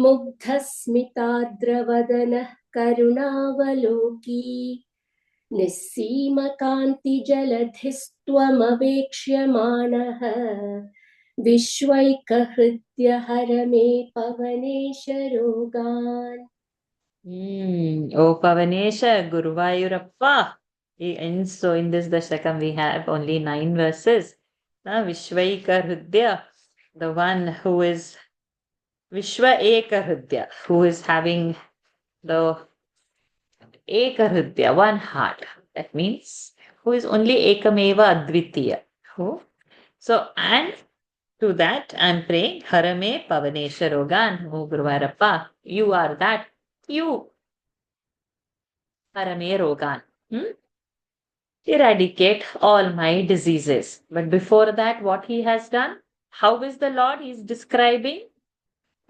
मुग्धस्मितार्द्रवदनः करुणावलोकी निस्सीमकान्तिजलधिस्त्वमवेक्ष्यमाणः विश्वैकहृद्य हर मे Pavnesh रोगान्.
Oh Pavanesha, Guruvayurappa. And so in this Dashakam we have only 9 verses. Vishvaika Hridya, the one who is Vishwa Eka Hridya, who is having the Eka Hridya, one heart. That means who is only Ekameva Advitiya. Who? So, and to that, I'm praying, Harame Pavanesha Rogan, O Guruvarappa, you are that, you, Harame Rogan. Eradicate all my diseases. But before that, what he has done? How is the Lord? He is describing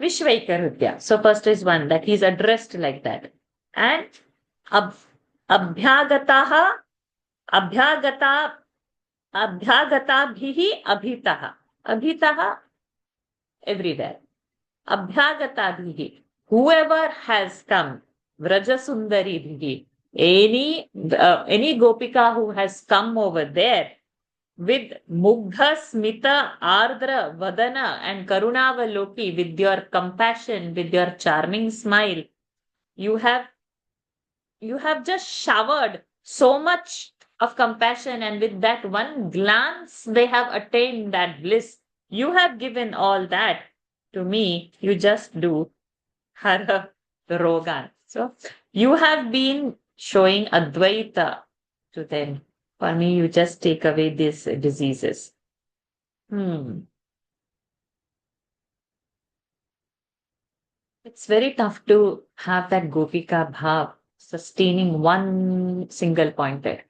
Vishvaikarudya. So first is one, that he is addressed like that. And Abhyagataha, Abhyagata, Abhyagatабhihi Abhitaha. Abhitaha everywhere. Abhyagatабhihi. Whoever has come, Vrajasundari any Gopika who has come over there with Mugdha, Smita, Ardra, Vadana and Karunavaloki, with your compassion, with your charming smile, you have just showered so much of compassion, and with that one glance they have attained that bliss. You have given all that to me. You just do Hara Rogan. So you have been showing Advaita to them. For me, you just take away these diseases. It's very tough to have that Gopika Bhav sustaining one single pointed.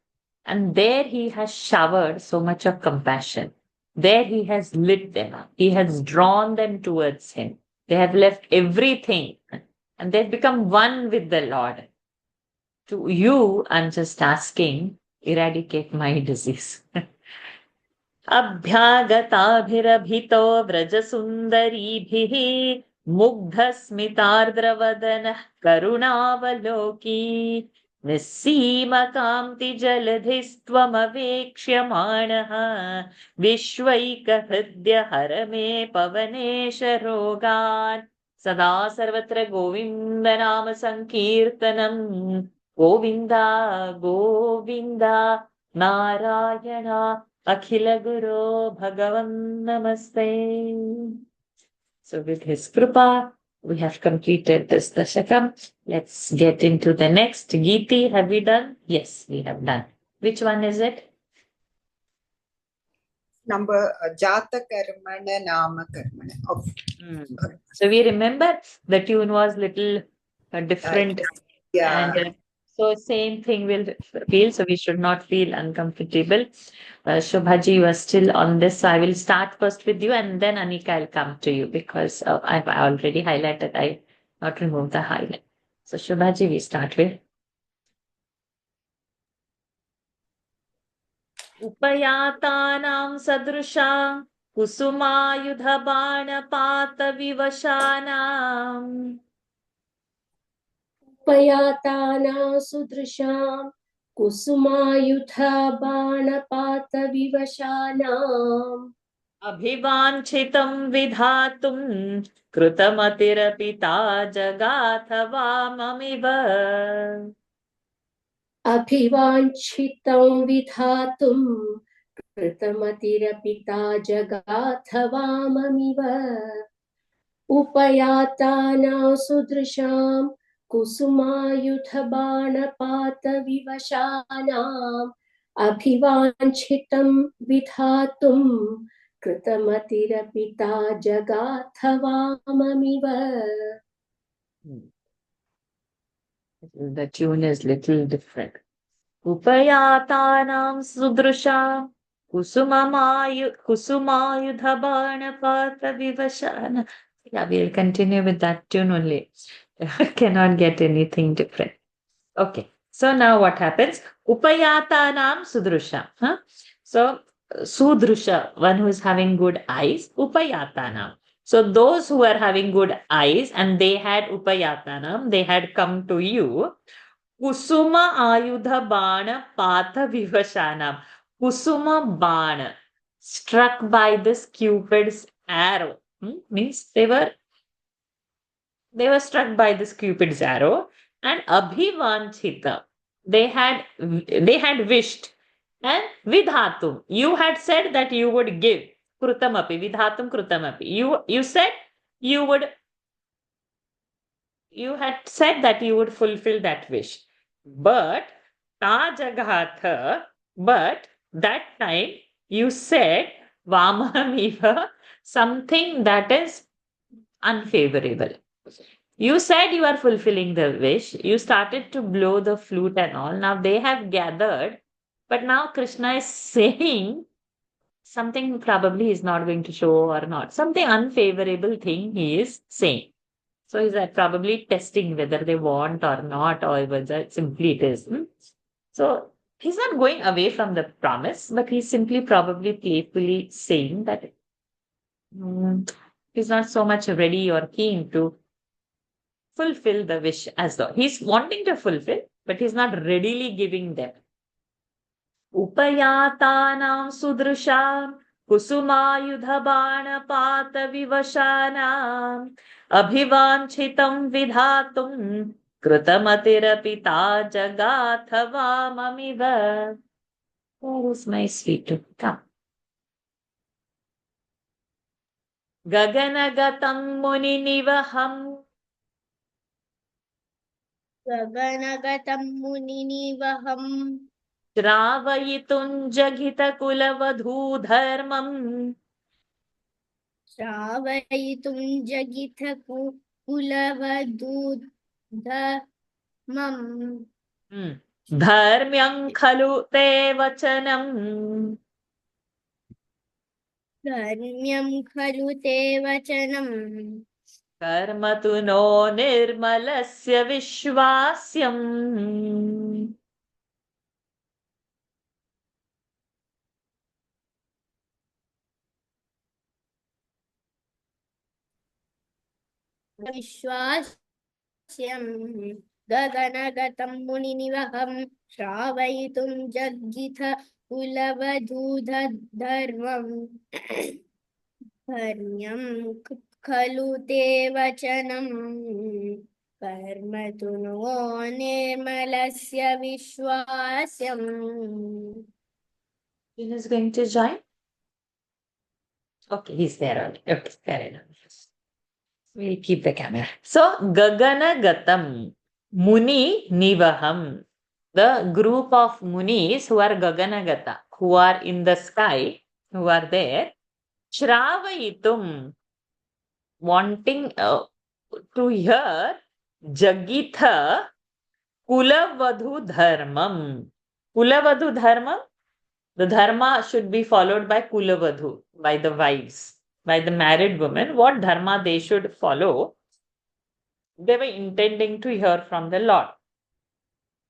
And there he has showered so much of compassion. There he has lit them up. He has drawn them towards him. They have left everything and they've become one with the Lord. To you, I'm just asking, eradicate my disease. Abhyagatабhirabhito vrajasundariBhihi Mugdhasmitardravadanah Karunavaloki Nisseemakamti jaladhistvamavekshyamanah Vishvaikahridya harame pavanesha rogan Sada sarvatra Govinda nama sankirtanam Govinda Govinda Narayana Akhila Guru Bhagavan Namaste. So with his Kripa, we have completed this Dashakam. Let's get into the next. Geeti, have we done? Yes, we have done. Which one is it?
Number Jata Karmana Nama Karmana.
So we remember the tune was little different.
Yeah.
And so same thing will feel, so we should not feel uncomfortable. Shobhaji, you are still on this, so I will start first with you and then Anika, I'll come to you because I've already highlighted, I not removed the highlight. So Shobhaji, we start with. Upayatanam sadrusha kusuma yudha pata vivashanam
Payatana sudrisham kusumayutha banapata vivashanam
Abhivanchitam vidhatum krutamatirapi jagatha mamiva.
Abhivanchitam vidhatum kritamatirapi jagathavamamiva Upayatana sudrisham kusumayutha banapata vivashanam Abhivanchitam vidhatum kritamatirapi jagathavamamiva.
The tune is little different. Upayatanam sudrusha kusumayudha pata vivashana. Yeah, we'll continue with that tune only. Cannot get anything different. Okay. So now what happens? Upayatanam sudrusha. So sudrusha, one who is having good eyes, upayatanam. So those who are having good eyes and they had upayatanam, they had come to you. Kusuma ayudha bana pata vivashanam. Kusuma bana, struck by this Cupid's arrow. Means they were struck by this Cupid's arrow. And abhivanchita, they had wished and vidhatum. You had said that you would give. Krutamapi, vidhatum krutamapi. You said you had said that you would fulfill that wish. But tajaghatha, but that time you said vamamiva, something that is unfavorable. You said you are fulfilling the wish. You started to blow the flute and all. Now they have gathered, but now Krishna is saying something probably is not going to show or not. Something unfavorable thing he is saying. So he's probably testing whether they want or not, or whether simply it is. So he's not going away from the promise, but he's simply probably playfully saying that he's not so much ready or keen to fulfill the wish as though he's wanting to fulfill, but he's not readily giving them. Upayatanam sudrusham kusumayudha banapata vivashanam abhivanchitam vidhatum krutamatirapita jagathavamamiva. Where is my sweet? Come. Gaganagatam muninivaham
गगनगतं मुनिनिवहं
श्रावयितुं जघितकुलवधूधर्मम्
श्रावयितुं जगितकुलवधूधर्मम्
धर्म्यं खलु ते वचनम्
धर्म्यं खलु ते वचनम्
कर्म तु no निर्मलस्य विश्वास्यम्.
विश्वास्यं गगनगतं मुनिनिवहं श्रावयितुं जग्गितकुलवधूधर्मम् धर्म्यं खलु ते वचनम् कर्म तु no निर्मलस्य विश्वास्यम्.
He is going to join. Okay, he's there already. Okay, fair enough. We'll keep the camera. So, Gaganagatam, Muni Nivaham, the group of Munis who are Gaganagata, who are in the sky, who are there, Shravayitum, wanting to hear Jagitha Kulavadhu Dharmam. Kulavadhu Dharmam, the dharma should be followed by Kulavadhu, by the wives, by the married women. What dharma they should follow, they were intending to hear from the Lord.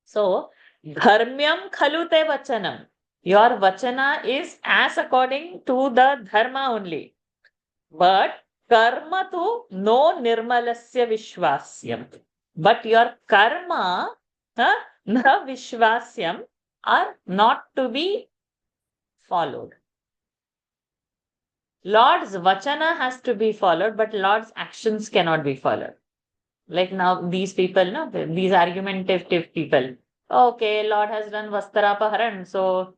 So, Dharmyam Khalu Te Vachanam. Your vachana is as according to the dharma only. But karma tu no nirmalasya vishwasyam. But your karma, na vishwasyam, are not to be followed. Lord's vachana has to be followed, but Lord's actions cannot be followed. Like now, these people, no, these argumentative people. Okay, Lord has done Vastarapaharan, so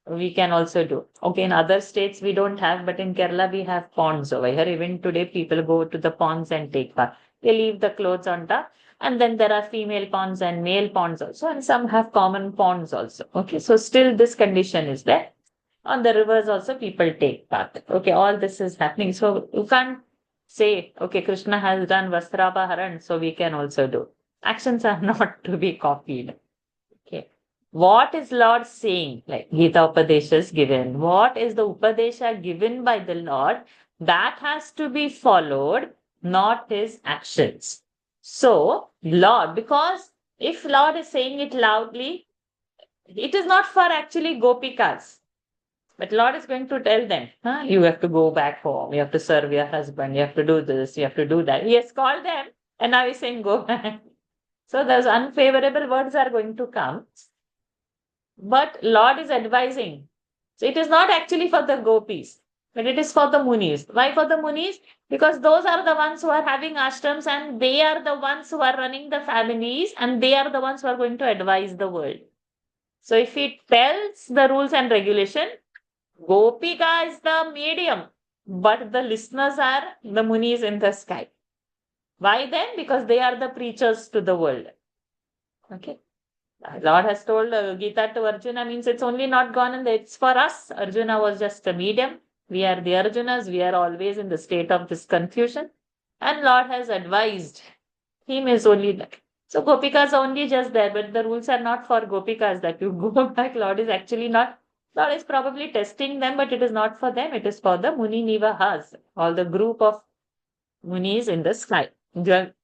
we can also do. Okay, in other states we don't have, but in Kerala we have ponds over here. Even today, people go to the ponds and take bath. They leave the clothes on top, and then there are female ponds and male ponds also, and some have common ponds also. Okay, so still this condition is there. On the rivers also people take bath. Okay, all this is happening. So you can't say, okay, Krishna has done Vastrapaharan, so we can also do. Actions are not to be copied. Okay. What is Lord saying? Like Gita Upadesha is given. What is the Upadesha given by the Lord? That has to be followed, not his actions. So, Lord, because if Lord is saying it loudly, it is not for actually gopikas. But Lord is going to tell them, you have to go back home, you have to serve your husband, you have to do this, you have to do that. He has called them and now he's saying go back. So those unfavorable words are going to come. But Lord is advising. So it is not actually for the gopis, but it is for the munis. Why for the munis? Because those are the ones who are having ashrams and they are the ones who are running the families and they are the ones who are going to advise the world. So if he tells the rules and regulation, Gopika is the medium, but the listeners are the munis in the sky. Why then? Because they are the preachers to the world. Okay. Lord has told Gita to Arjuna, means it's only not gone and it's for us. Arjuna was just a medium. We are the Arjunas. We are always in the state of this confusion. And Lord has advised him is only that. So Gopikas are only just there, but the rules are not for Gopikas that you go back. Lord is actually not. Lord is probably testing them, but it is not for them. It is for the Muni Nivahas, all the group of munis in the sky. The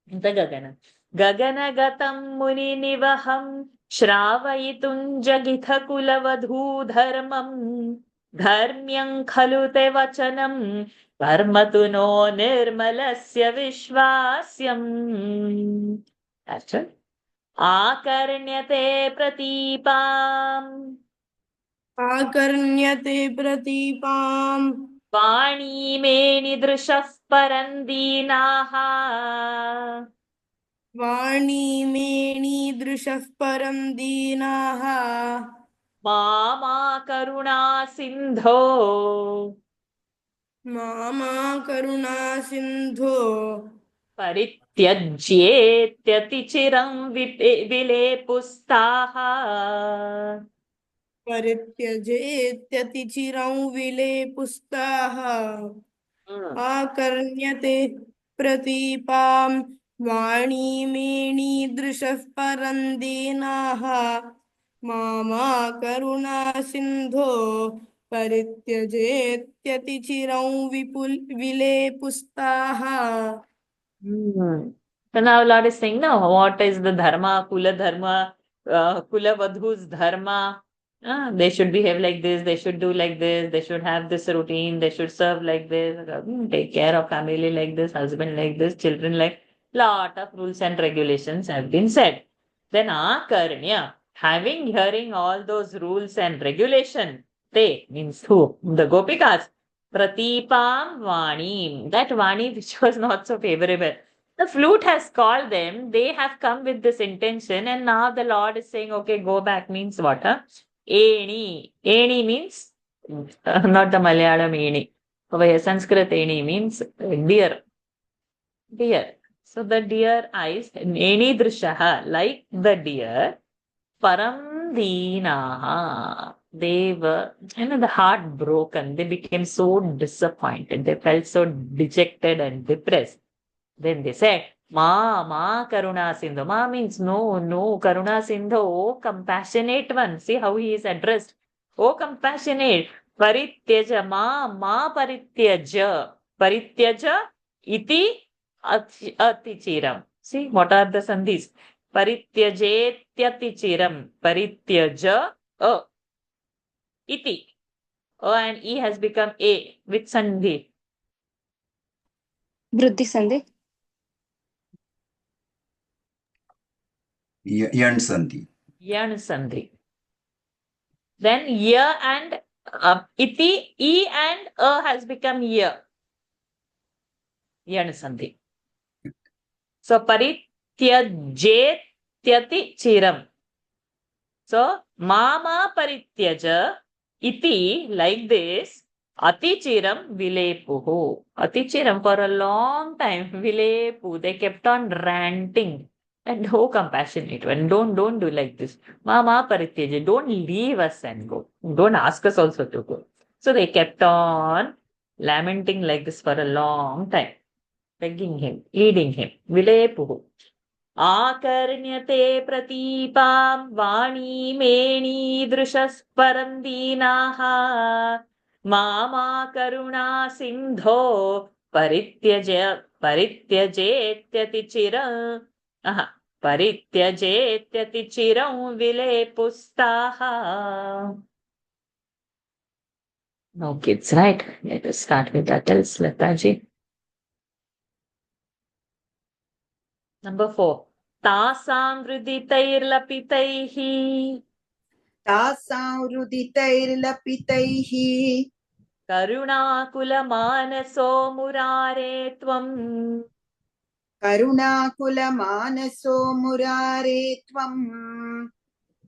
Gagana. Gaganagatam Muni Nivaham Shravayitun Jagitha Kulavadhu Dharmam Dharmyam Khalu Te Vachanam Parmatu no Nirmalasya Vishwasyam. That's it. Akarnyate Pratipam
आकर्ण्यते प्रतीपाम्
Vani me nidrishah parandinaha
वाणी मेणीदृशः परं दीनाः
Mama Karuna Sindho
mama Karuna सिन्धो
Parityajyetyati chiram vilepustaha
परित्यजेत्यतिचिरं विलेपुस्ताः आकर्ण्यते प्रतीपां वाणीमेणीदृशः परन्दीनाः mama Karuna सिन्धो परित्यजेत्यतिचिरं विलेपुस्ताः.
So now Lord is saying, now what is the dharma, Kula dharma, Kula Vadhu's dharma? They should behave like this, they should do like this, they should have this routine, they should serve like this, take care of family like this, husband like this, children like. Lot of rules and regulations have been said. Then Akarnya, hearing all those rules and regulation, they means who? The Gopikas. Pratipam Vani, that Vani which was not so favorable. The flute has called them, they have come with this intention, and now the Lord is saying, okay, go back means what? Eni. Eni means, not the Malayalam Eni. Over Sanskrit Eni means deer. Deer. So the deer eyes, Eni Drishaha, like the deer, Param Dinaha. They were, the heart broken. They became so disappointed. They felt so dejected and depressed. Then they said, Ma Karuna Sindhu. Ma means no, Karuna Sindhu, oh compassionate one. See how he is addressed. Oh compassionate. Parityaja, ma parityaja. Parityaja, iti atichiram. See, what are the sandhis? Parityajetyatichiram. Parityaja, iti. And E has become A. Which sandhi?
Vriddhi sandhi.
Yan Sandhi.
Yan Sandhi. Then Ya and Iti, E and A has become Ya. Yan Sandhi. So Parityajetyati chiram. So Mama Parityaja Iti, like this, Atichiram Vilepuhu. Atichiram, for a long time, Vilepu, they kept on ranting. And oh, compassionate one, don't do like this. Mama Parityaja, don't leave us and go. Don't ask us also to go. So they kept on lamenting like this for a long time, begging him, pleading him. Vilepuhu. Akarnyate pratipam vani meni drishas parandinaha mama karuna sindho parityajetyati chiram. Parityajetyati chiram vilepustaha. No kids, right? Let us start with adults, Lataji. Number 4. Tasam vruditairlapitaihi.
तासां रुदितैर्लपितैः
Karunakulamanaso murare tvam.
करुणाकुलमानसो मुरारे त्वम्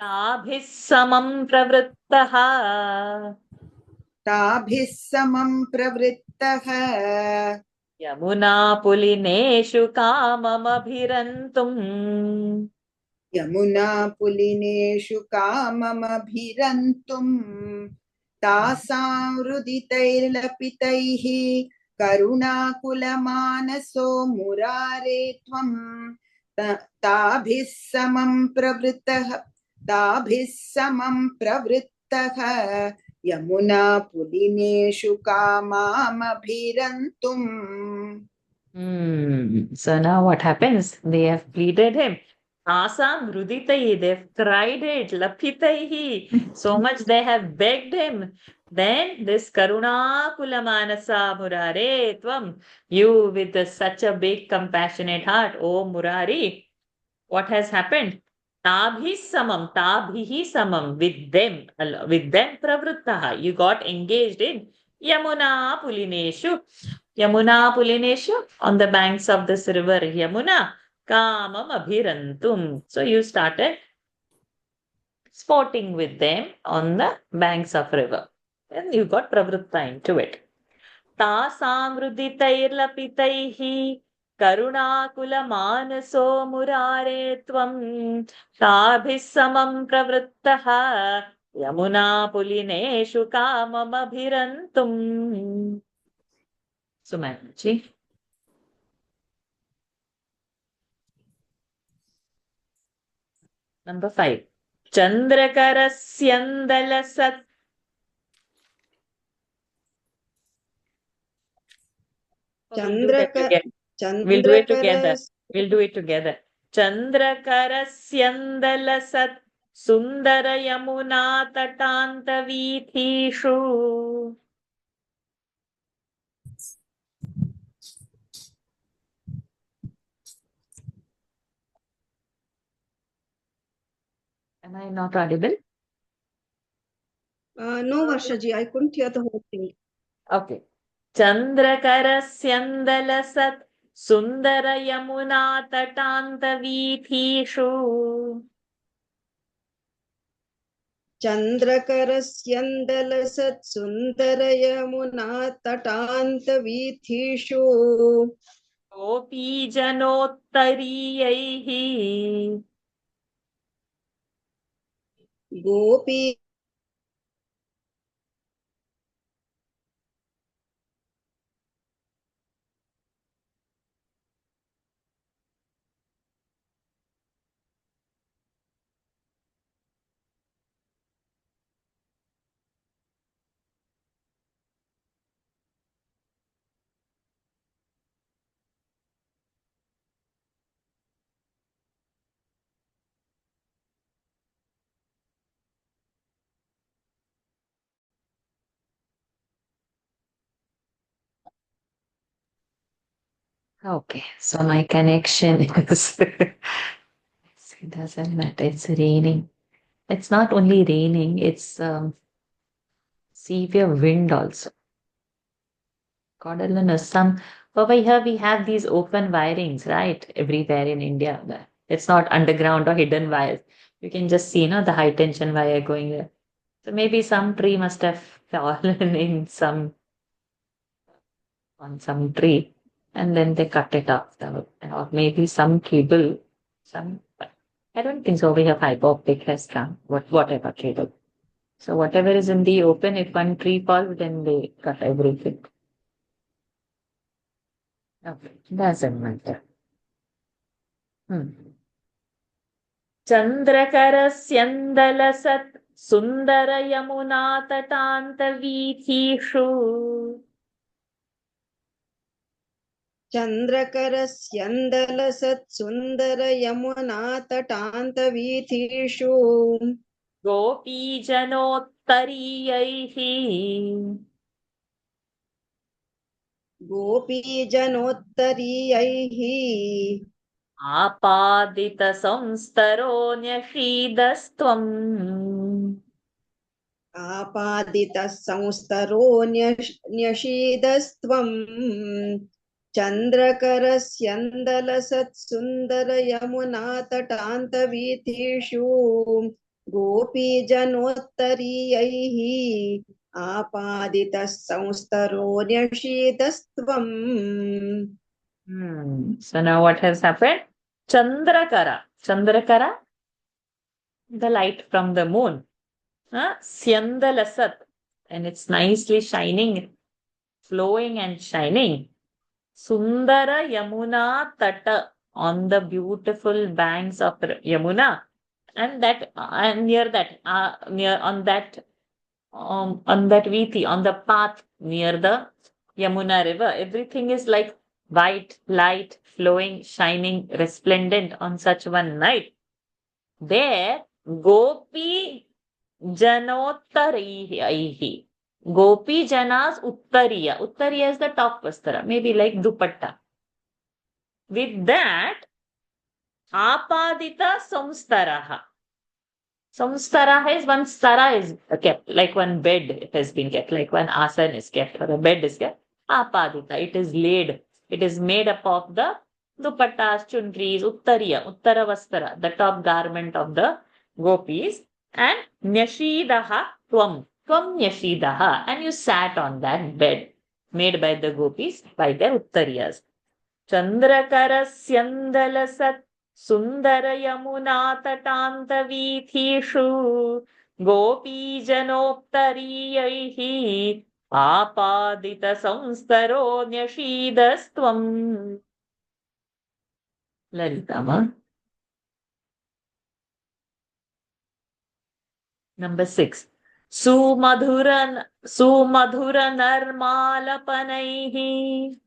ताभिः समं प्रवृत्तः
ताभिः समं प्रवृत्तः
यमुनापुलिनेषु काममभिरन्तुम्
यमुनापुलिनेषु काममभिरन्तुम् तासां हृदितैर्लपितैः करुणाकुलमानसो मुरारे त्वं ताभिः समं प्रवृत्तः यमुनापुलिनेषु कामामभिरन्तुम्.
So now what happens? They have pleaded him. Asam ruditai, they've cried it, lapitaihi. So much they have begged him. Then this Karuna Kulamanasa Murare Tvam, you with such a big compassionate heart, oh Murari, what has happened? Tabhi samam, with them pravruttaha. You got engaged in Yamuna Pulineshu. Yamuna Pulineshu, on the banks of this river Yamuna, Kamam Abhirantum. So you started sporting with them on the banks of river. And you got pravrutta into it. तासां हृदितैर्लपितैः करुणाकुलमानसो मुरारे त्वं ताभिः समं प्रवृत्तः यमुनापुलिनेषु काममभिरन्तुम्. Sumanji. Number 5. Chandrakarasyandalasat. We'll do it together. We'll do it together. Chandrakarasyandalasat Sundara Yamuna Tatanta Vithishu. Am I not audible?
No, Varshaji, I couldn't hear the whole thing.
Okay. Chandrakarasyandalasat Sundara Yamuna Tatanta Vithishu.
चन्द्रकरस्यन्दलसत् सुन्दरयमुना तटान्तवीथीषु
गोपीजनोत्तरीयैः
Gopi
Okay, so my connection is it doesn't matter. It's raining. It's not only raining, it's severe wind also. God alone knows. Over here we have these open wirings, right? Everywhere in India. It's not underground or hidden wires. You can just see, the high tension wire going there. So maybe some tree must have fallen in on some tree. And then they cut it off. Or maybe some cable, I don't think so. We have fiber optic has come, whatever cable. So whatever is in the open, if one tree falls, then they cut everything. Okay, doesn't matter. Chandrakarasyandalasat Sundara Yamuna Tatanta Vithishu.
चन्द्रकरस्यन्दलसत् सुन्दरयमुना तटान्तवीथीषु
गोपीजनोत्तरीयैः
गोपीजनोत्तरीयैः
आपादितसंस्तरोऽन्यशीदस्त्वम्
आपादितः संस्तरो न्यशीदस्त्वम् चन्द्रकरस्यन्दलसत् सुन्दरयमुना तटान्तवीथीषु गोपीजनोत्तरीयैः आपादितः संस्तरो न्यषीदस्त्वम्
So now what has happened? Chandrakara. Chandrakara, the light from the moon. Syandalasat, and it's nicely shining, flowing and shining. Sundara Yamuna Tata, on the beautiful banks of Yamuna, and that near that on that Viti, on the path near the Yamuna river, everything is like white, light, flowing, shining, resplendent on such one night. There, Gopi Janottarihi. Gopi Janas Uttariya. Uttariya is the top vastra, maybe like dupatta. With that, Apadita Samstaraha. Samstaraha is one stara is kept, like one bed it has been kept, like one asan is kept, or a bed is kept. Apadita, it is laid. It is made up of the dupattas, chundris, uttariya, uttara vastra, the top garment of the gopis, and nyashidaha tvam, tvam nyashidaha, and you sat on that bed made by the gopis by their uttariyas. Chandrakarasyandalasat Sundara Yamuna Tatantaviithishu Gopijanoptariyaihi Apadita Samstaro Nyashidastvam. Lalitama. Number 6. Sumadhura Narmalapanaihi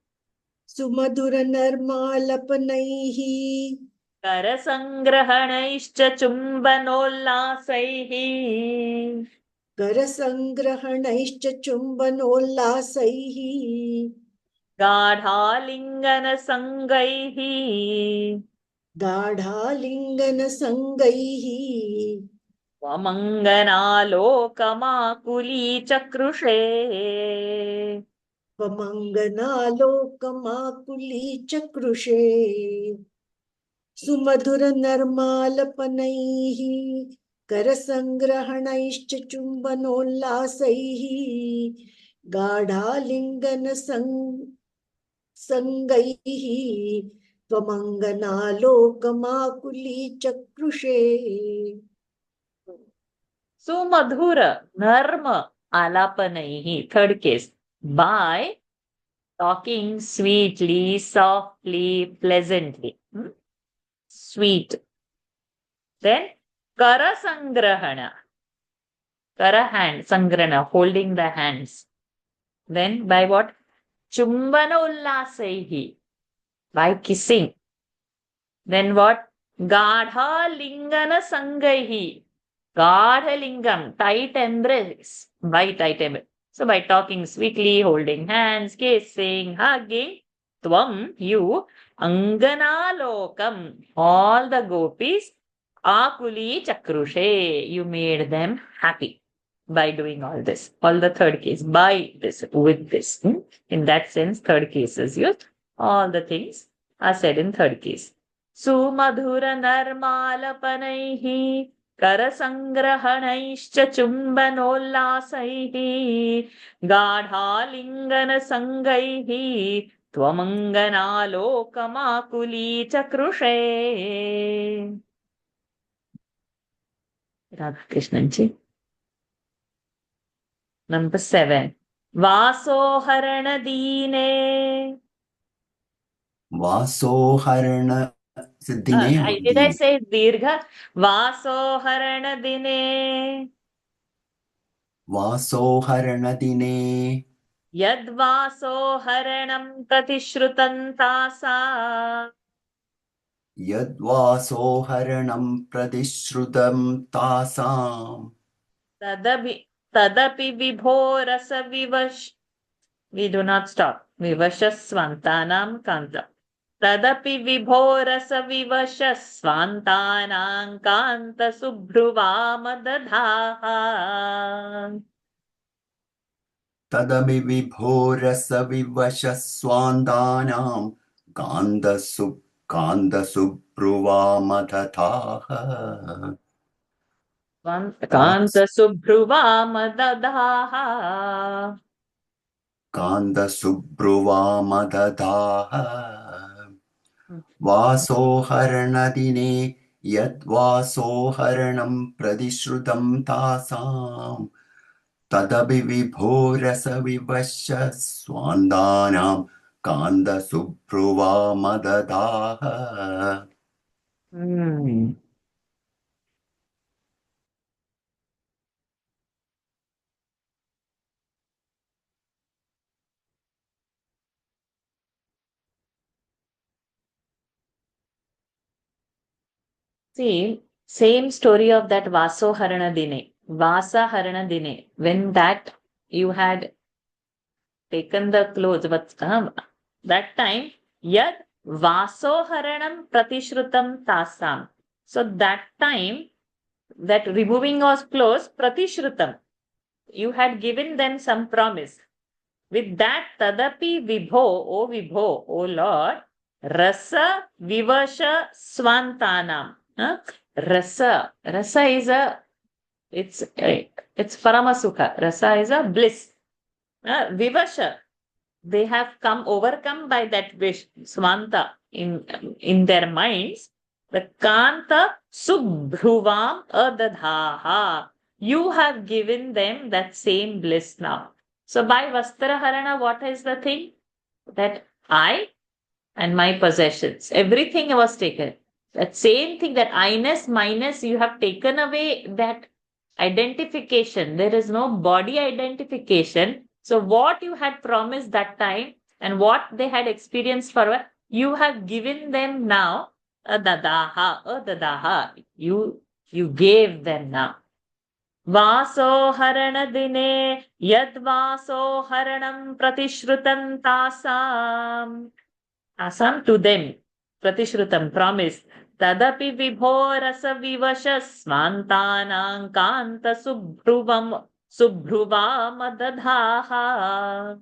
सुमधुरनर्मालपनैः
करसङ्ग्रहणैश्च चुम्बनोल्लासैः
करसङ्ग्रहणैश्च चुम्बनोल्लासैः
गाढालिङ्गनसङ्गैः
गाढालिङ्गनसङ्गैः
त्वमङ्गनालोकमाकुलीचकृषे
त्वमङ्गनालोकमाकुलीचकृषे सुमधुरनर्मालपनैः करसङ्ग्रहणैश्च चुम्बनोल्लासैः गाढालिङ्गनसङ्गैः त्वमङ्गनालोकमाकुलीचकृषे.
Sumadhura Narma Alapanaihi. Third case. By talking sweetly, softly, pleasantly. Sweet. Then Karasangrahana. Kara hand, Sangrana, holding the hands. Then by what? Chumbana Ullasaihi. By kissing. Then what? Gadha Lingana Sangaihi. Gadha Lingam, tight embrace. By tight embrace. So by talking sweetly, holding hands, kissing, hugging, Tvam, you, Anganalokam, all the gopis, Akuli Chakrushe, you made them happy by doing all this. All the third case, by this, with this. In that sense, third case is used. All the things are said in third case. Sumadhura Narmalapanaihi Karasangrahanaiश्च चुम्बनोल्लासैः गाढालिङ्गनसङ्गैः त्वमङ्गनालोकमाकुलीचकृषे. Radhakrishnan-ji. Number 7. Vasoharanadine.
Vasoharana Siddhine.
Did I say Dirgha? Vasoharana Dine.
Vasoharana Dine.
Yadvasoharanam pratishrutantāsa.
Yadvasoharanam pradishrutam tasam.
Tadapi vibhorasa vivash. We do not stop. Vivashasvantanam kanta. Tadapi vibhorasa vivashasvantanam kanta subhruvamadadhaha.
Tadabi vibhorasa vivashasvandanam kanda subhruvamadhathaha.
कान्तसुभ्रुवामदधाः
कान्दसुब्रुवामदधाः वासोहरणदिने यद्वासोहरणं प्रतिश्रुतं तासाम् तदपि विभोरसविवश्य स्वान्दानां कान्दसुब्रुवामदधाः
See, same story of that Vasoharana Dine. Vasaharana Dine. When that you had taken the clothes, but that time, yad Vasoharanam Pratishrutam Tasam. So that time, that removing of clothes, Pratishrutam, you had given them some promise. With that, Tadapi Vibho, O Lord, Rasa Vivasha Swantanam. Rasa is it's Paramasukha. Rasa is a bliss. Vivasha, they have overcome by that wish, Swanta, in their minds. The Kanta Subhruvam Adadhaha. You have given them that same bliss now. So by Vastraharana, what is the thing? That I and my possessions, everything was taken. That same thing, that I-ness, minus, you have taken away that identification. There is no body identification. So what you had promised that time and what they had experienced for, you have given them now. Adadaha. You gave them now. Vasoharana dine yad vasoharanam pratishrutam tasam. Asam to them. Pratishrutam, promise. Tadapi vibhorasa vivasha svantanam kanta subhruvam adadhaha.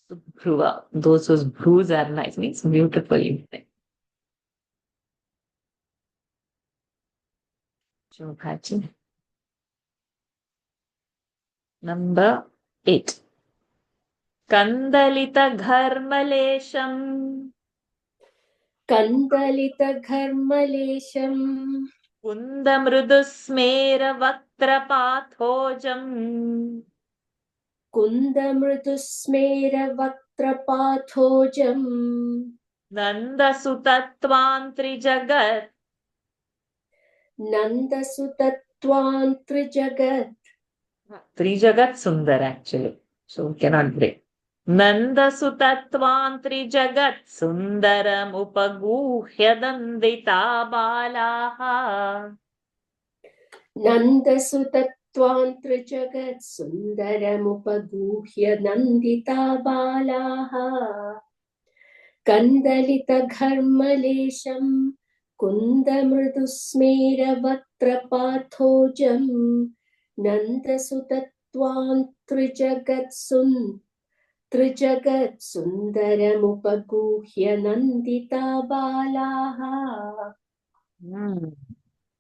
Subhruva. Those whose bhrus are nice, means beautiful. Number 8. Kandalita-gharmalesham.
Kandalita-gharmalesham.
Kundamrudusmera-vaktrapathojam.
Kundamrudusmera-vaktrapathojam.
Nandasutatvam-trijagat.
Nandasutatvam-trijagat.
Trijagat Sundar actually. So we cannot break. Nandasutatvam-trijagat sundaram upaguhya dandita balaha.
Nandasutatvam-trijagat sundaram upaguhya nandita balaha. Kandalita-gharmalesham kundamrudusmera-vaktrapathojam nandasutatvam-trijagat sundaram upaguhya nandita balaha.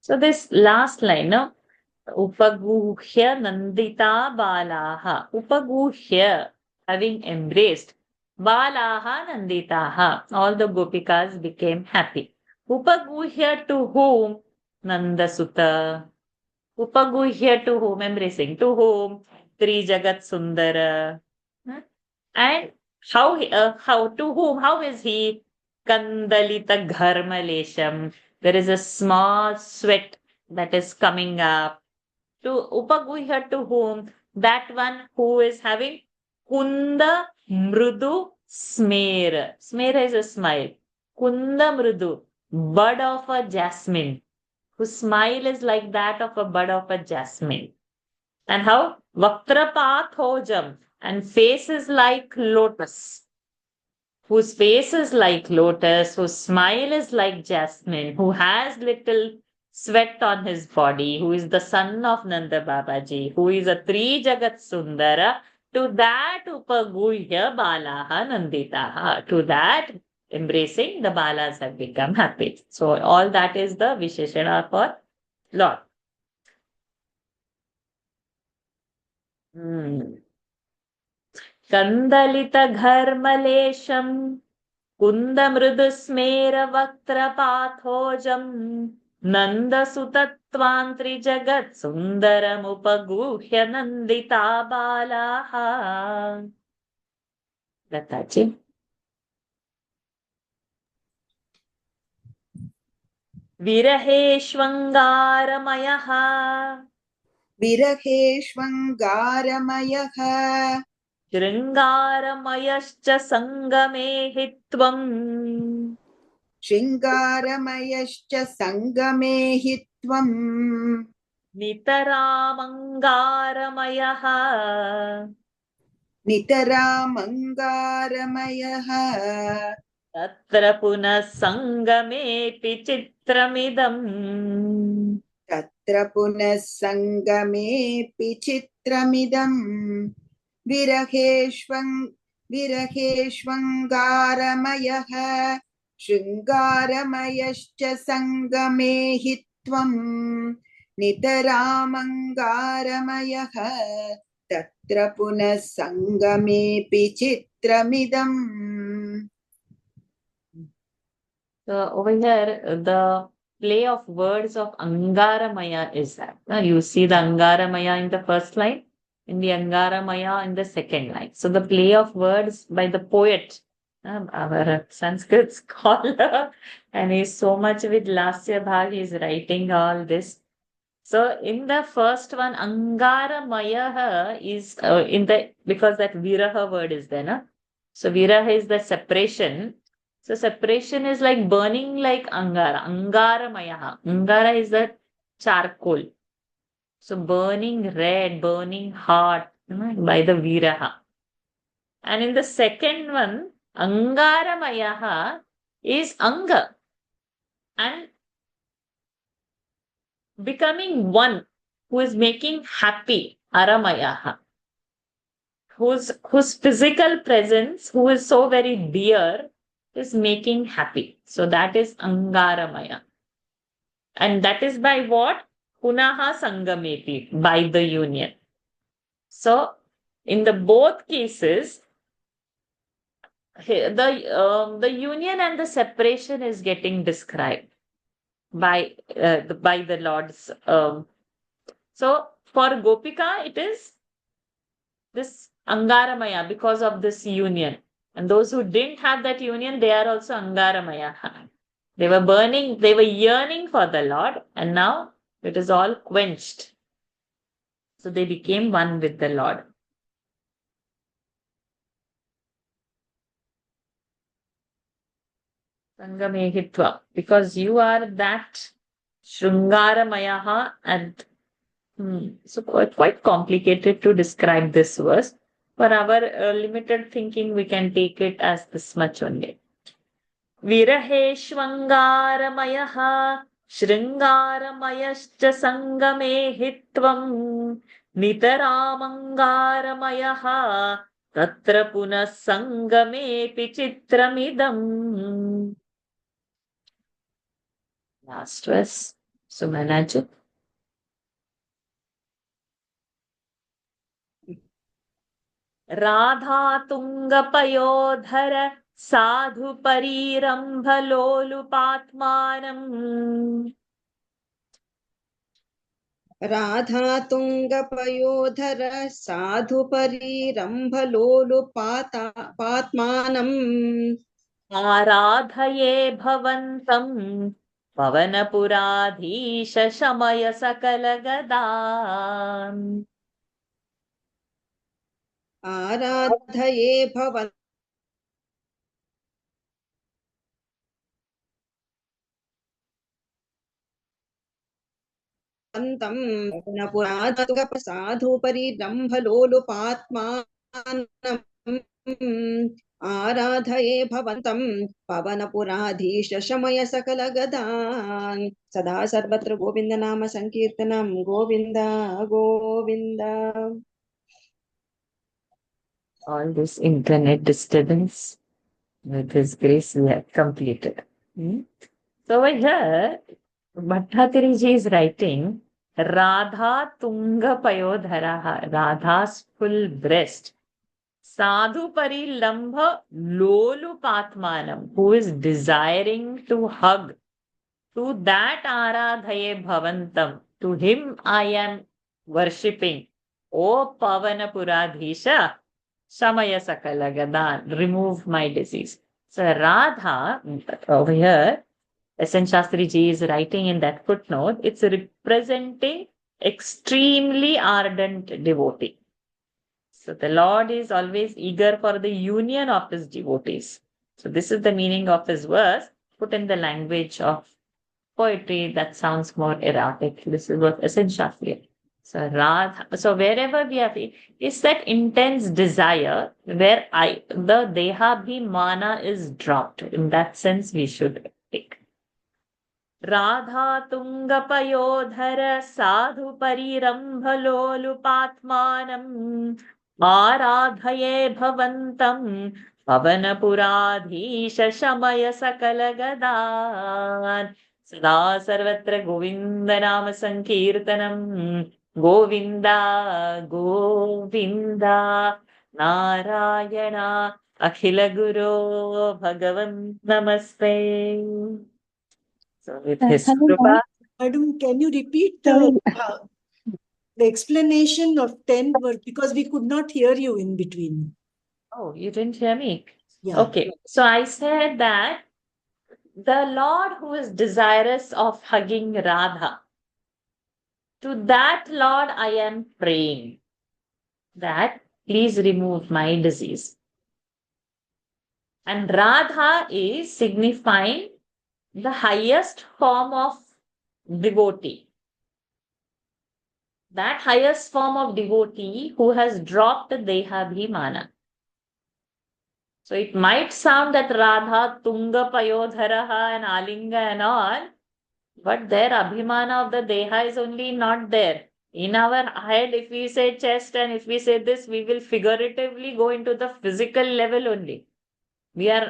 So this last line, no? Upaguhya nandita balaha. Upaguhya, having embraced. Balaha nanditaha. All the gopikas became happy. Upaguhya to whom? Nandasuta. Upaguhya to whom? Embracing. To whom? Trijagat Sundara. And how to whom? How is he? Kandalita Gharmalesham. There is a small sweat that is coming up. To Upaguhya to whom? That one who is having Kunda Mrudu Smera. Smera is a smile. Kunda Mrudu, bud of a jasmine, whose smile is like that of a bud of a jasmine. And how? Vaktrapathojam, and face is like lotus. Whose face is like lotus, whose smile is like jasmine, who has little sweat on his body, who is the son of Nanda Babaji, who is a Trijagat Sundara. To that Upaguhya Balaha Nanditaha. To that embracing, the balas have become happy. So all that is the Visheshana for Lord. Kandalita कुन्दमृदुस्मेरवक्त्रपाथोजम् नन्दसुतत्वान्त्रिजगत्सुन्दरमुपगूह्य Nandita बालाः. लताजी. विरहेष्वङ्गारमयः
विरहेष्वङ्गारमयः
शृङ्गारमयश्च सङ्गमे हि त्वम्.
शृङ्गारमयश्च सङ्गमे हि त्वम्.
नितरामङ्गारमयः
नितरामङ्गारमयः
तत्र पुनः सङ्गमेऽपि चित्रमिदम्.
तत्र पुनः सङ्गमेऽपि चित्रमिदम्. विरहेष्वङ्गारमयः शृङ्गारमयश्च सङ्गमे हि त्वम्. नितरामङ्गारमयः तत्र पुनः सङ्गमेऽपि चित्रमिदम्.
So over here, the play of words of Angaramaya is that. You see the Angaramaya in the first line, in the Angaramaya in the second line. So the play of words by the poet, our Sanskrit scholar, and he's so much with Lasya Bhag, he's writing all this. So in the first one, Angaramaya is because that Viraha word is there, na? So Viraha is the separation. So separation is like burning like Angara. Angaramayaha. Angara is the charcoal. So burning red, burning hot, by the Viraha. And in the second one, Angaramayaha is Anga. And becoming one who is making happy, Aramayaha. Whose physical presence, who is so very dear, is making happy. So that is Angaramaya. And that is by what? Punaha Sangamepi, by the union. So in the both cases, the union and the separation is getting described by the Lord's. So for Gopika, it is this Angaramaya because of this union. And those who didn't have that union, they are also Angaramaya. They were burning, they were yearning for the Lord, and now it is all quenched. So they became one with the Lord. Sangamehitva, because you are that Shrungaramayaha, and so quite complicated to describe this verse. For our limited thinking, we can take it as this much only. Viraheshwangaramayah Shringaраmayascha Sangamehitvam Nitaramangaраmayah Tatra Punah Sangamepi Chitramidam. Last verse, Sumanaju. Radha Tunga Payodhara Sadhu Parirambhalolupatmanam.
Radha तुङ्गपयोधर साधुपरीरम्भलोलुपात्मानम्
आराधये भवन्तं पवनपुराधीश शमय सकलगदाम्.
आराधये भवन्तं साधुपरीरम्भलोलुपात्मानम् आराधये भवन्तं पवनपुराधीश शमय सकलगदान्. सदा सर्वत्र गोविन्द नाम संकीर्तनं Govind Govind.
All this internet disturbance. With His grace, we have completed. So over here, Bhattatiri ji is writing Radha Tunga Payodharaha, Radha's full breast. Sadhu Parilambha Lolupatmanam, who is desiring to hug. To that Aradhaye Bhavantam, to him I am worshipping. O Pavanapuradhisha, Samaya Sakalagadan, remove my disease. So Radha, over here, S.N. Shastri ji is writing in that footnote, it's representing extremely ardent devotee. So the Lord is always eager for the union of his devotees. So this is the meaning of his verse, put in the language of poetry that sounds more erotic. This is what S.N. Shastri. So Radha, so wherever we are, is that intense desire where the Dehabhimana is dropped. In that sense, we should take. Radha Tunga Payodhara Sadhu Parirambhalolupatmanam Aradhaye Bhavantam Pavanapuradhisha Shamaya Sakalagadan Sada Sarvatra Govinda Nama Sankirtanam Govinda Govinda Narayana Akhila Guru Bhagavan Namaste. So with his Krupa.
Madam, can you repeat
Sorry.
the explanation of 10 words, because we could not hear you in between.
Oh, you didn't hear me?
Yeah.
Okay, so I said that the Lord who is desirous of hugging Radha, to that Lord I am praying that please remove my disease. And Radha is signifying the highest form of devotee. That highest form of devotee who has dropped Dehabhimana. So it might sound that Radha, Tunga, Payodharaha and Alinga and all, but their Abhimana of the Deha is only not there. In our head, if we say chest and if we say this, we will figuratively go into the physical level only.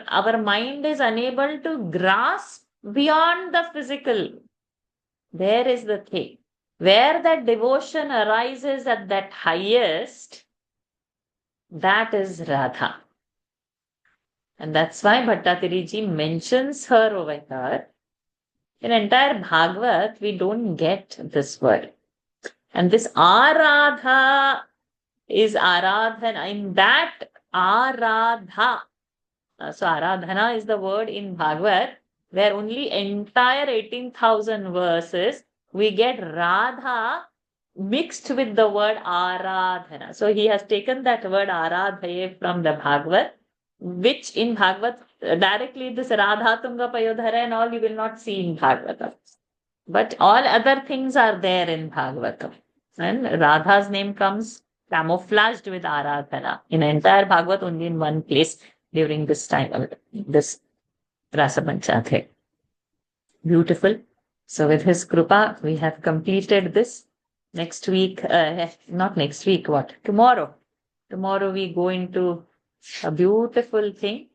Our mind is unable to grasp beyond the physical. There is the thing. Where that devotion arises at that highest, that is Radha. And that's why Bhattatiri ji mentions her over here. In entire Bhagavad, we don't get this word. And this Aradha is Aradhana. In that Aradha, so Aradhana is the word in Bhagavad, where only entire 18,000 verses, we get Radha mixed with the word Aradhana. So he has taken that word Aradhaye from the Bhagavad, which in Bhagavad, directly this Radha Tunga Payodhara and all you will not see in Bhagavatam. But all other things are there in Bhagavatam. And Radha's name comes camouflaged with Aradhana. In entire Bhagavad, only in one place during this time, this Rasa Panchadhyaya. Beautiful. So with his Krupa, we have completed this. Next week, not next week, what? Tomorrow. Tomorrow we go into a beautiful thing.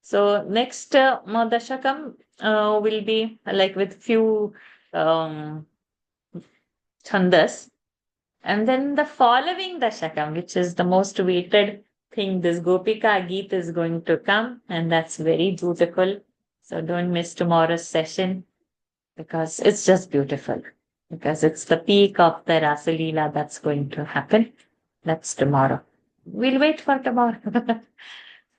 So next Dashakam will be like with few chandas. And then the following Dashakam, which is the most weighted thing, this Gopika Geet is going to come, and that's very beautiful. So don't miss tomorrow's session because it's just beautiful. Because it's the peak of the Rasa Leela that's going to happen. That's tomorrow. We'll wait for tomorrow.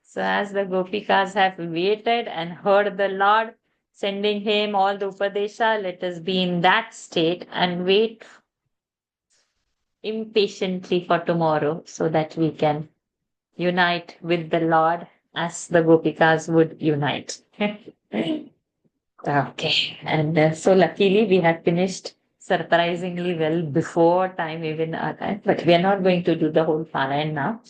So as the Gopikas have waited and heard the Lord sending him all the Upadesha, let us be in that state and wait impatiently for tomorrow so that we can unite with the Lord as the Gopikas would unite. Okay. And so luckily we have finished surprisingly well before time, even our time. But we are not going to do the whole Parayan now.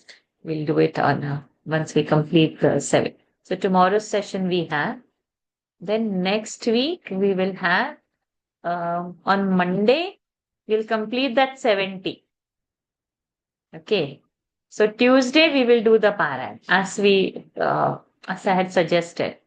We'll do it on once we complete the 7. So tomorrow's session we have. Then next week we will have on Monday we'll complete that 70. Okay. So Tuesday we will do the Parayan as we as I had suggested.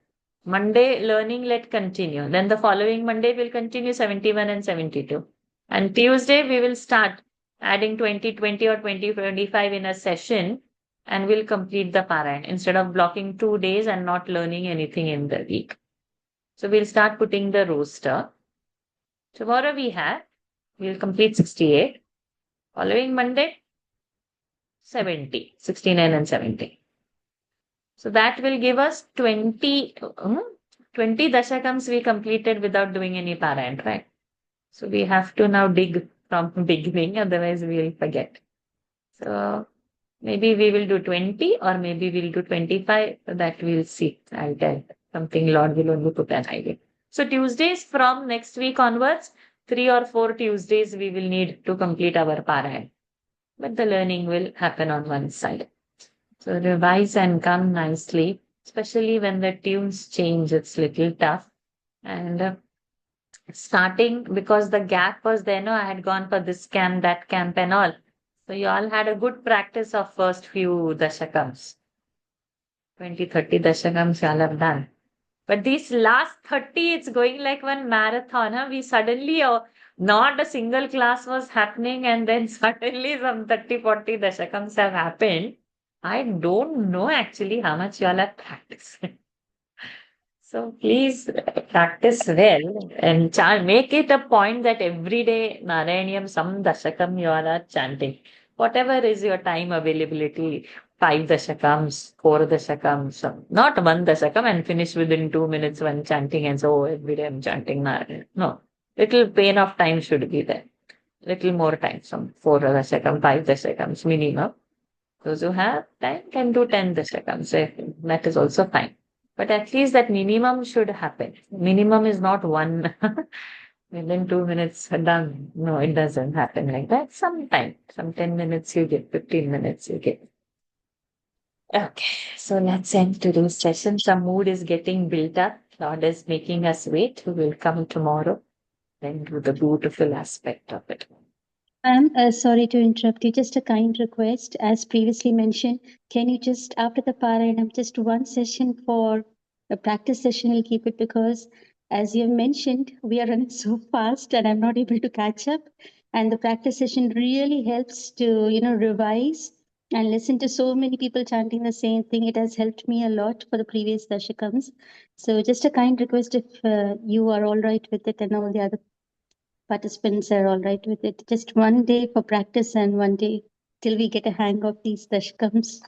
Monday learning let continue. Then the following Monday we'll continue 71 and 72. And Tuesday we will start adding 2020 or 2025 in a session and we'll complete the Parayan instead of blocking 2 days and not learning anything in the week. So we'll start putting the roster. Tomorrow we'll complete 68. Following Monday, 70, 69 and 70. So that will give us 20 dashakams we completed without doing any Parayan, right? So we have to now dig from beginning, otherwise we will forget. So maybe we will do 20 or maybe we'll do 25. That we'll see. I'll tell something Lord will only put an idea. So Tuesdays from next week onwards, 3 or 4 Tuesdays we will need to complete our Parayan. But the learning will happen on one side. So revise and come nicely, especially when the tunes change, it's little tough. And starting, because the gap was there, no, I had gone for this camp, that camp and all. So you all had a good practice of first few dashakams. 20, 30 dashakams you all have done. But these last 30, it's going like one marathon. Huh? We suddenly, not a single class was happening and then suddenly some 30, 40 dashakams have happened. I don't know actually how much you all have practiced. So please practice well and make it a point that every day Narayaniam, some dashakam you all are chanting. Whatever is your time availability, 5 dashakams, 4 dashakams, not 1 dashakam and finish within 2 minutes when chanting and so every day I'm chanting Narayan. No, little pain of time should be there. Little more time, some 4 dashakam, 5 dashakams minimum. Those who have time can do 10 dashakams. That is also fine. But at least that minimum should happen. Minimum is not 1 within 2 minutes done. No, it doesn't happen like that. Some time, some 10 minutes you get, 15 minutes you get. Okay, so let's end today's session. Some mood is getting built up. Lord is making us wait. We will come tomorrow and do the beautiful aspect of it.
Ma'am, sorry to interrupt you. Just a kind request. As previously mentioned, can you just, after the Parayanam, just one session for a practice session, we'll keep it because, as you have mentioned, we are running so fast and I'm not able to catch up. And the practice session really helps to, revise and listen to so many people chanting the same thing. It has helped me a lot for the previous dashakams. So just a kind request if you are all right with it and all the other participants are all right with it. Just one day for practice and one day till we get a hang of these dashkams.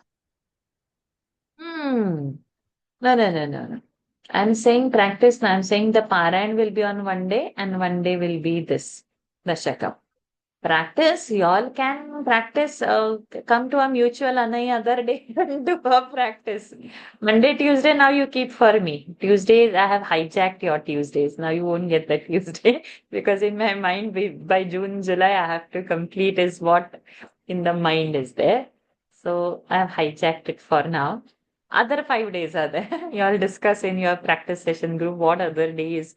No. I'm saying practice. I'm saying the Parayan will be on one day and one day will be this dashakam. Practice, you all can practice. Come to a mutual any other day and do a practice. Monday, Tuesday, now you keep for me. Tuesdays, I have hijacked your Tuesdays. Now you won't get the Tuesday because in my mind, by June, July, I have to complete is what in the mind is there. So I have hijacked it for now. Other 5 days are there. You all discuss in your practice session group what other days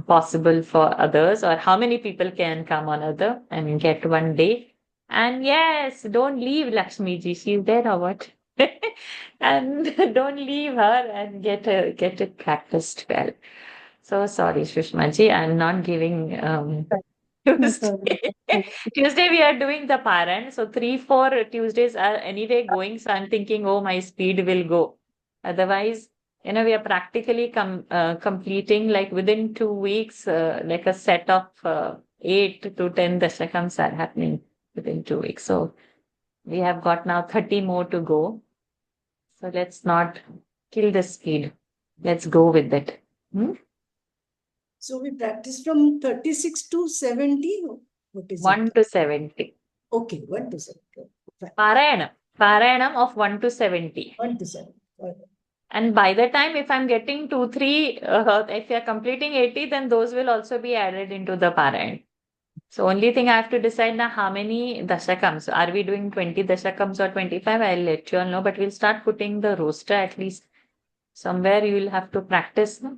possible for others or how many people can come on other and get one day. And yes, don't leave Lakshmi ji. She's there or what? And don't leave her and get it practiced well. So sorry, Sushma ji, I'm not giving Tuesday. Tuesday we are doing the Parayan. So 3, 4 Tuesdays are anyway going. So I'm thinking, oh, my speed will go. Otherwise, we are practically completing like within 2 weeks, like a set of 8 to 10 dashakams are happening within 2 weeks. So we have got now 30 more to go. So let's not kill the speed. Let's go with it.
So we practice from 36 to 70. What is
1
it?
to 70.
Okay, 1 to 70. Fine.
Parayanam of 1 to 70.
1 to 7. Okay.
And by the time, if I'm getting 2, 3, if you're completing 80, then those will also be added into the Parayan. So only thing I have to decide now how many dashakams. Are we doing 20 dashakams or 25? I'll let you all know, but we'll start putting the roster at least. Somewhere you will have to practice. No?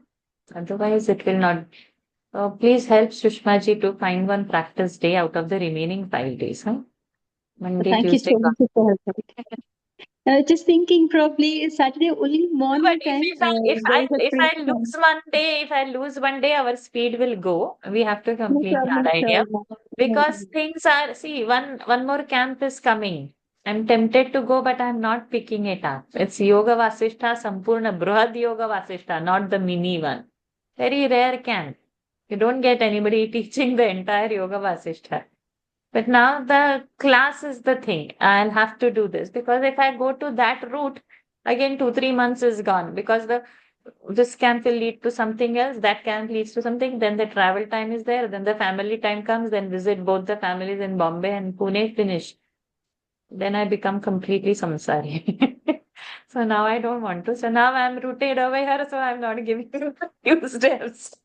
Otherwise, it will not. Please help Sushma ji to find one practice day out of the remaining 5 days. Huh? Monday,
Thank
Tuesday.
you so much for helping. Just thinking probably Saturday only morning
But
time.
if
There is a
if
free
I
time.
lose one day, our speed will go. We have to
No
complete
problem
that
at
idea.
all, ma'am. No
Because
problem.
things are, see, one more camp is coming. I'm tempted to go, but I'm not picking it up. It's Yoga Vasishtha Sampurna Bruhad Yoga Vasishtha, not the mini one. Very rare camp. You don't get anybody teaching the entire Yoga Vasishtha. But now the class is the thing. I'll have to do this because if I go to that route, again 2-3 months is gone because this camp will lead to something else, that camp leads to something, then the travel time is there, then the family time comes, then visit both the families in Bombay and Pune, finish. Then I become completely samsari. So now I don't want to. So now I'm rooted over here, so I'm not giving you steps.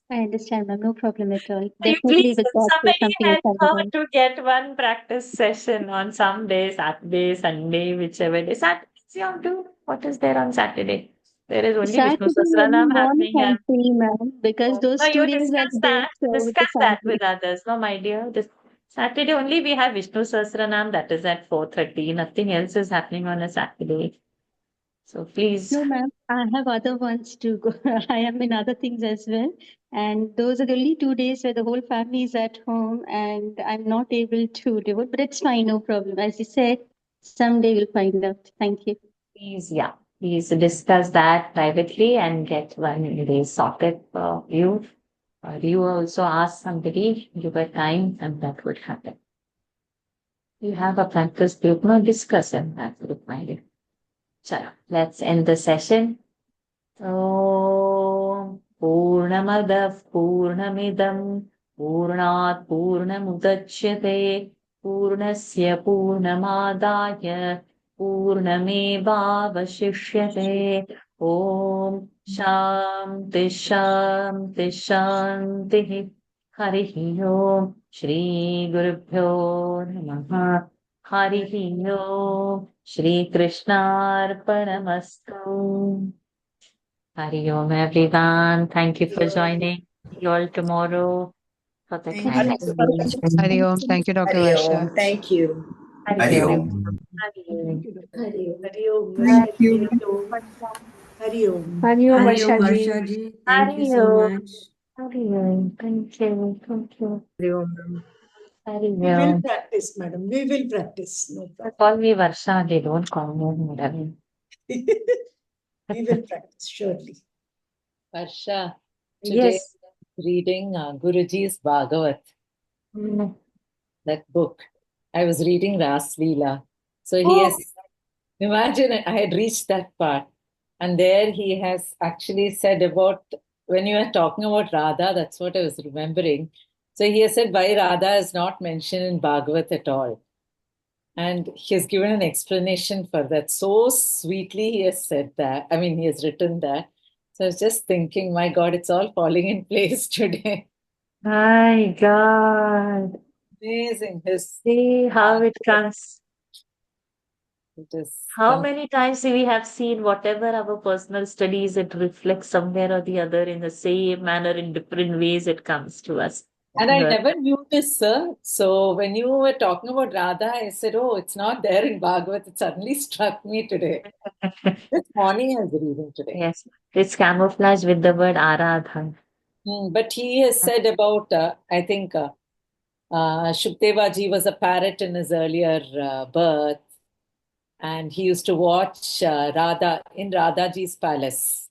I understand, ma'am. No problem at all.
Will you
Definitely
please
with that, there's
somebody
something
help
inside
her
the
to get one practice session on some day, Saturday, Sunday, whichever day. Saturday, you do. What is there on Saturday? There is only Vishnu
Saturday early
Sahasranam
morning
happening.
I'm free, ma'am, because those
No, you
2 days are
discuss
days
that.
with the
Discuss that
family.
with others. No, my dear. This Saturday only we have Vishnu Sahasranam. That is at 4:30. Nothing else is happening on a Saturday. So please.
No, ma'am, I have other ones to go. I am in other things as well. And those are the only 2 days where the whole family is at home and I'm not able to devote, but it's fine, no problem. As you said, someday we'll find out. Thank you.
Please discuss that privately and get one day sorted for you. Or you also ask somebody, give a time, and that would happen. You have a practice group, no, discuss in that group, my dear. Chalo, let's end the session. So, Purnamadav Purnamidam Purnat Purnamudachyate Purnasya Purnamadaya Purnamevavashishyate Om Shanti Shanti Shanti Harihi Om Shri Gurubhyo Namaha Harihi Om Shri Krishnarpanamastu. Hari Om, everyone. Thank you for joining. See you all tomorrow for the
Thank
class.
you.
Hari Om. Thank you, Dr.
Hari
Varsha.
Om. Thank you.
Hari
Hari
Om.
Om.
Hari Om.
Thank you, Dr.
Hari Om.
Hari Om.
Thank you.
Hari Om.
Hari Om,
Hari Om
Varsha ji.
Varsha ji. Thank you
Hari
so
Om.
much.
Hari Om. Thank you. Thank you.
Hari Om, ma'am.
Hari
We will
Om.
practice, madam. We will practice. No
They
problem.
call me Varsha. They don't call me Madam.
We will practice, surely.
Varsha, today
Yes.
reading Guruji's Bhagavat,
Mm.
that book. I was reading Ras Leela. So he
Oh.
has, imagine I had reached that part. And there he has actually said about, when you were talking about Radha, that's what I was remembering. So he has said why Radha is not mentioned in Bhagavat at all. And he has given an explanation for that. So sweetly he has said that. I mean, he has written that. So I was just thinking, my God, it's all falling in place today.
My God.
Amazing.
See how it comes.
It is
How many times we have seen whatever our personal studies, it reflects somewhere or the other in the same manner, in different ways it comes to us.
And I
Right.
never knew this, sir. So when you were talking about Radha, I said, oh, it's not there in Bhagavat. It suddenly struck me today. This morning I was reading today.
Yes, it's camouflaged with the word Aradhan.
But he has said about, I think, Shukdeva ji was a parrot in his earlier birth. And he used to watch Radha in Radhaji's palace.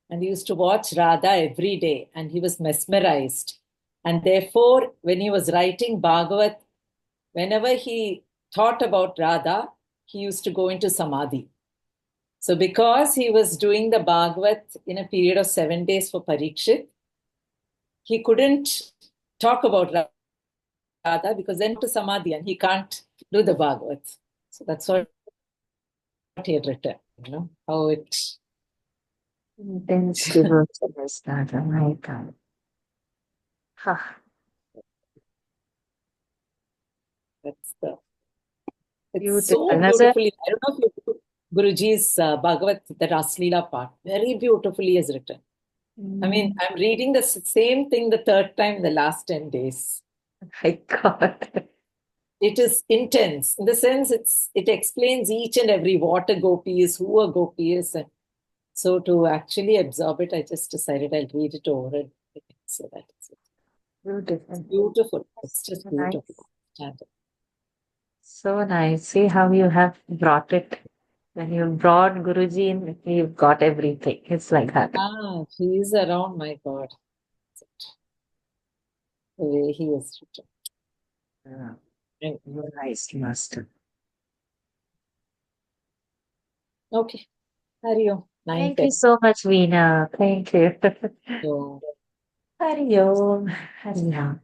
And he used to watch Radha every day. And he was mesmerized. And therefore, when he was writing Bhagavat, whenever he thought about Radha, he used to go into Samadhi. So because he was doing the Bhagavat in a period of 7 days for Parikshit, he couldn't talk about Radha because then to Samadhi and he can't do the Bhagavat. So that's what he had written, you know, how it...
Intense devotion is Radha, my God. Ha.
That's the... It's
Beautiful.
so
That's
beautifully... I don't know if you Guruji's Bhagavat, the Ras Leela part, very beautifully is written. I mean, I'm reading the same thing the third time in the last 10 days.
My God.
it is intense in the sense it explains each and every what a gopi is, who a gopi is. And so to actually absorb it, I just decided I'll read it over and so that is it.
Beautiful.
It's beautiful. It's just
So nice.
beautiful. And
So nice. See how you have brought it. When you brought Guruji in, you've got everything. It's like that.
he is around, my God. That's it. The way he is written.
Yeah.
Right.
You're nice, Master.
Okay. Hari Om.
Thank you so much, Veena. Thank you.
So,
Hari Om. Hari Om.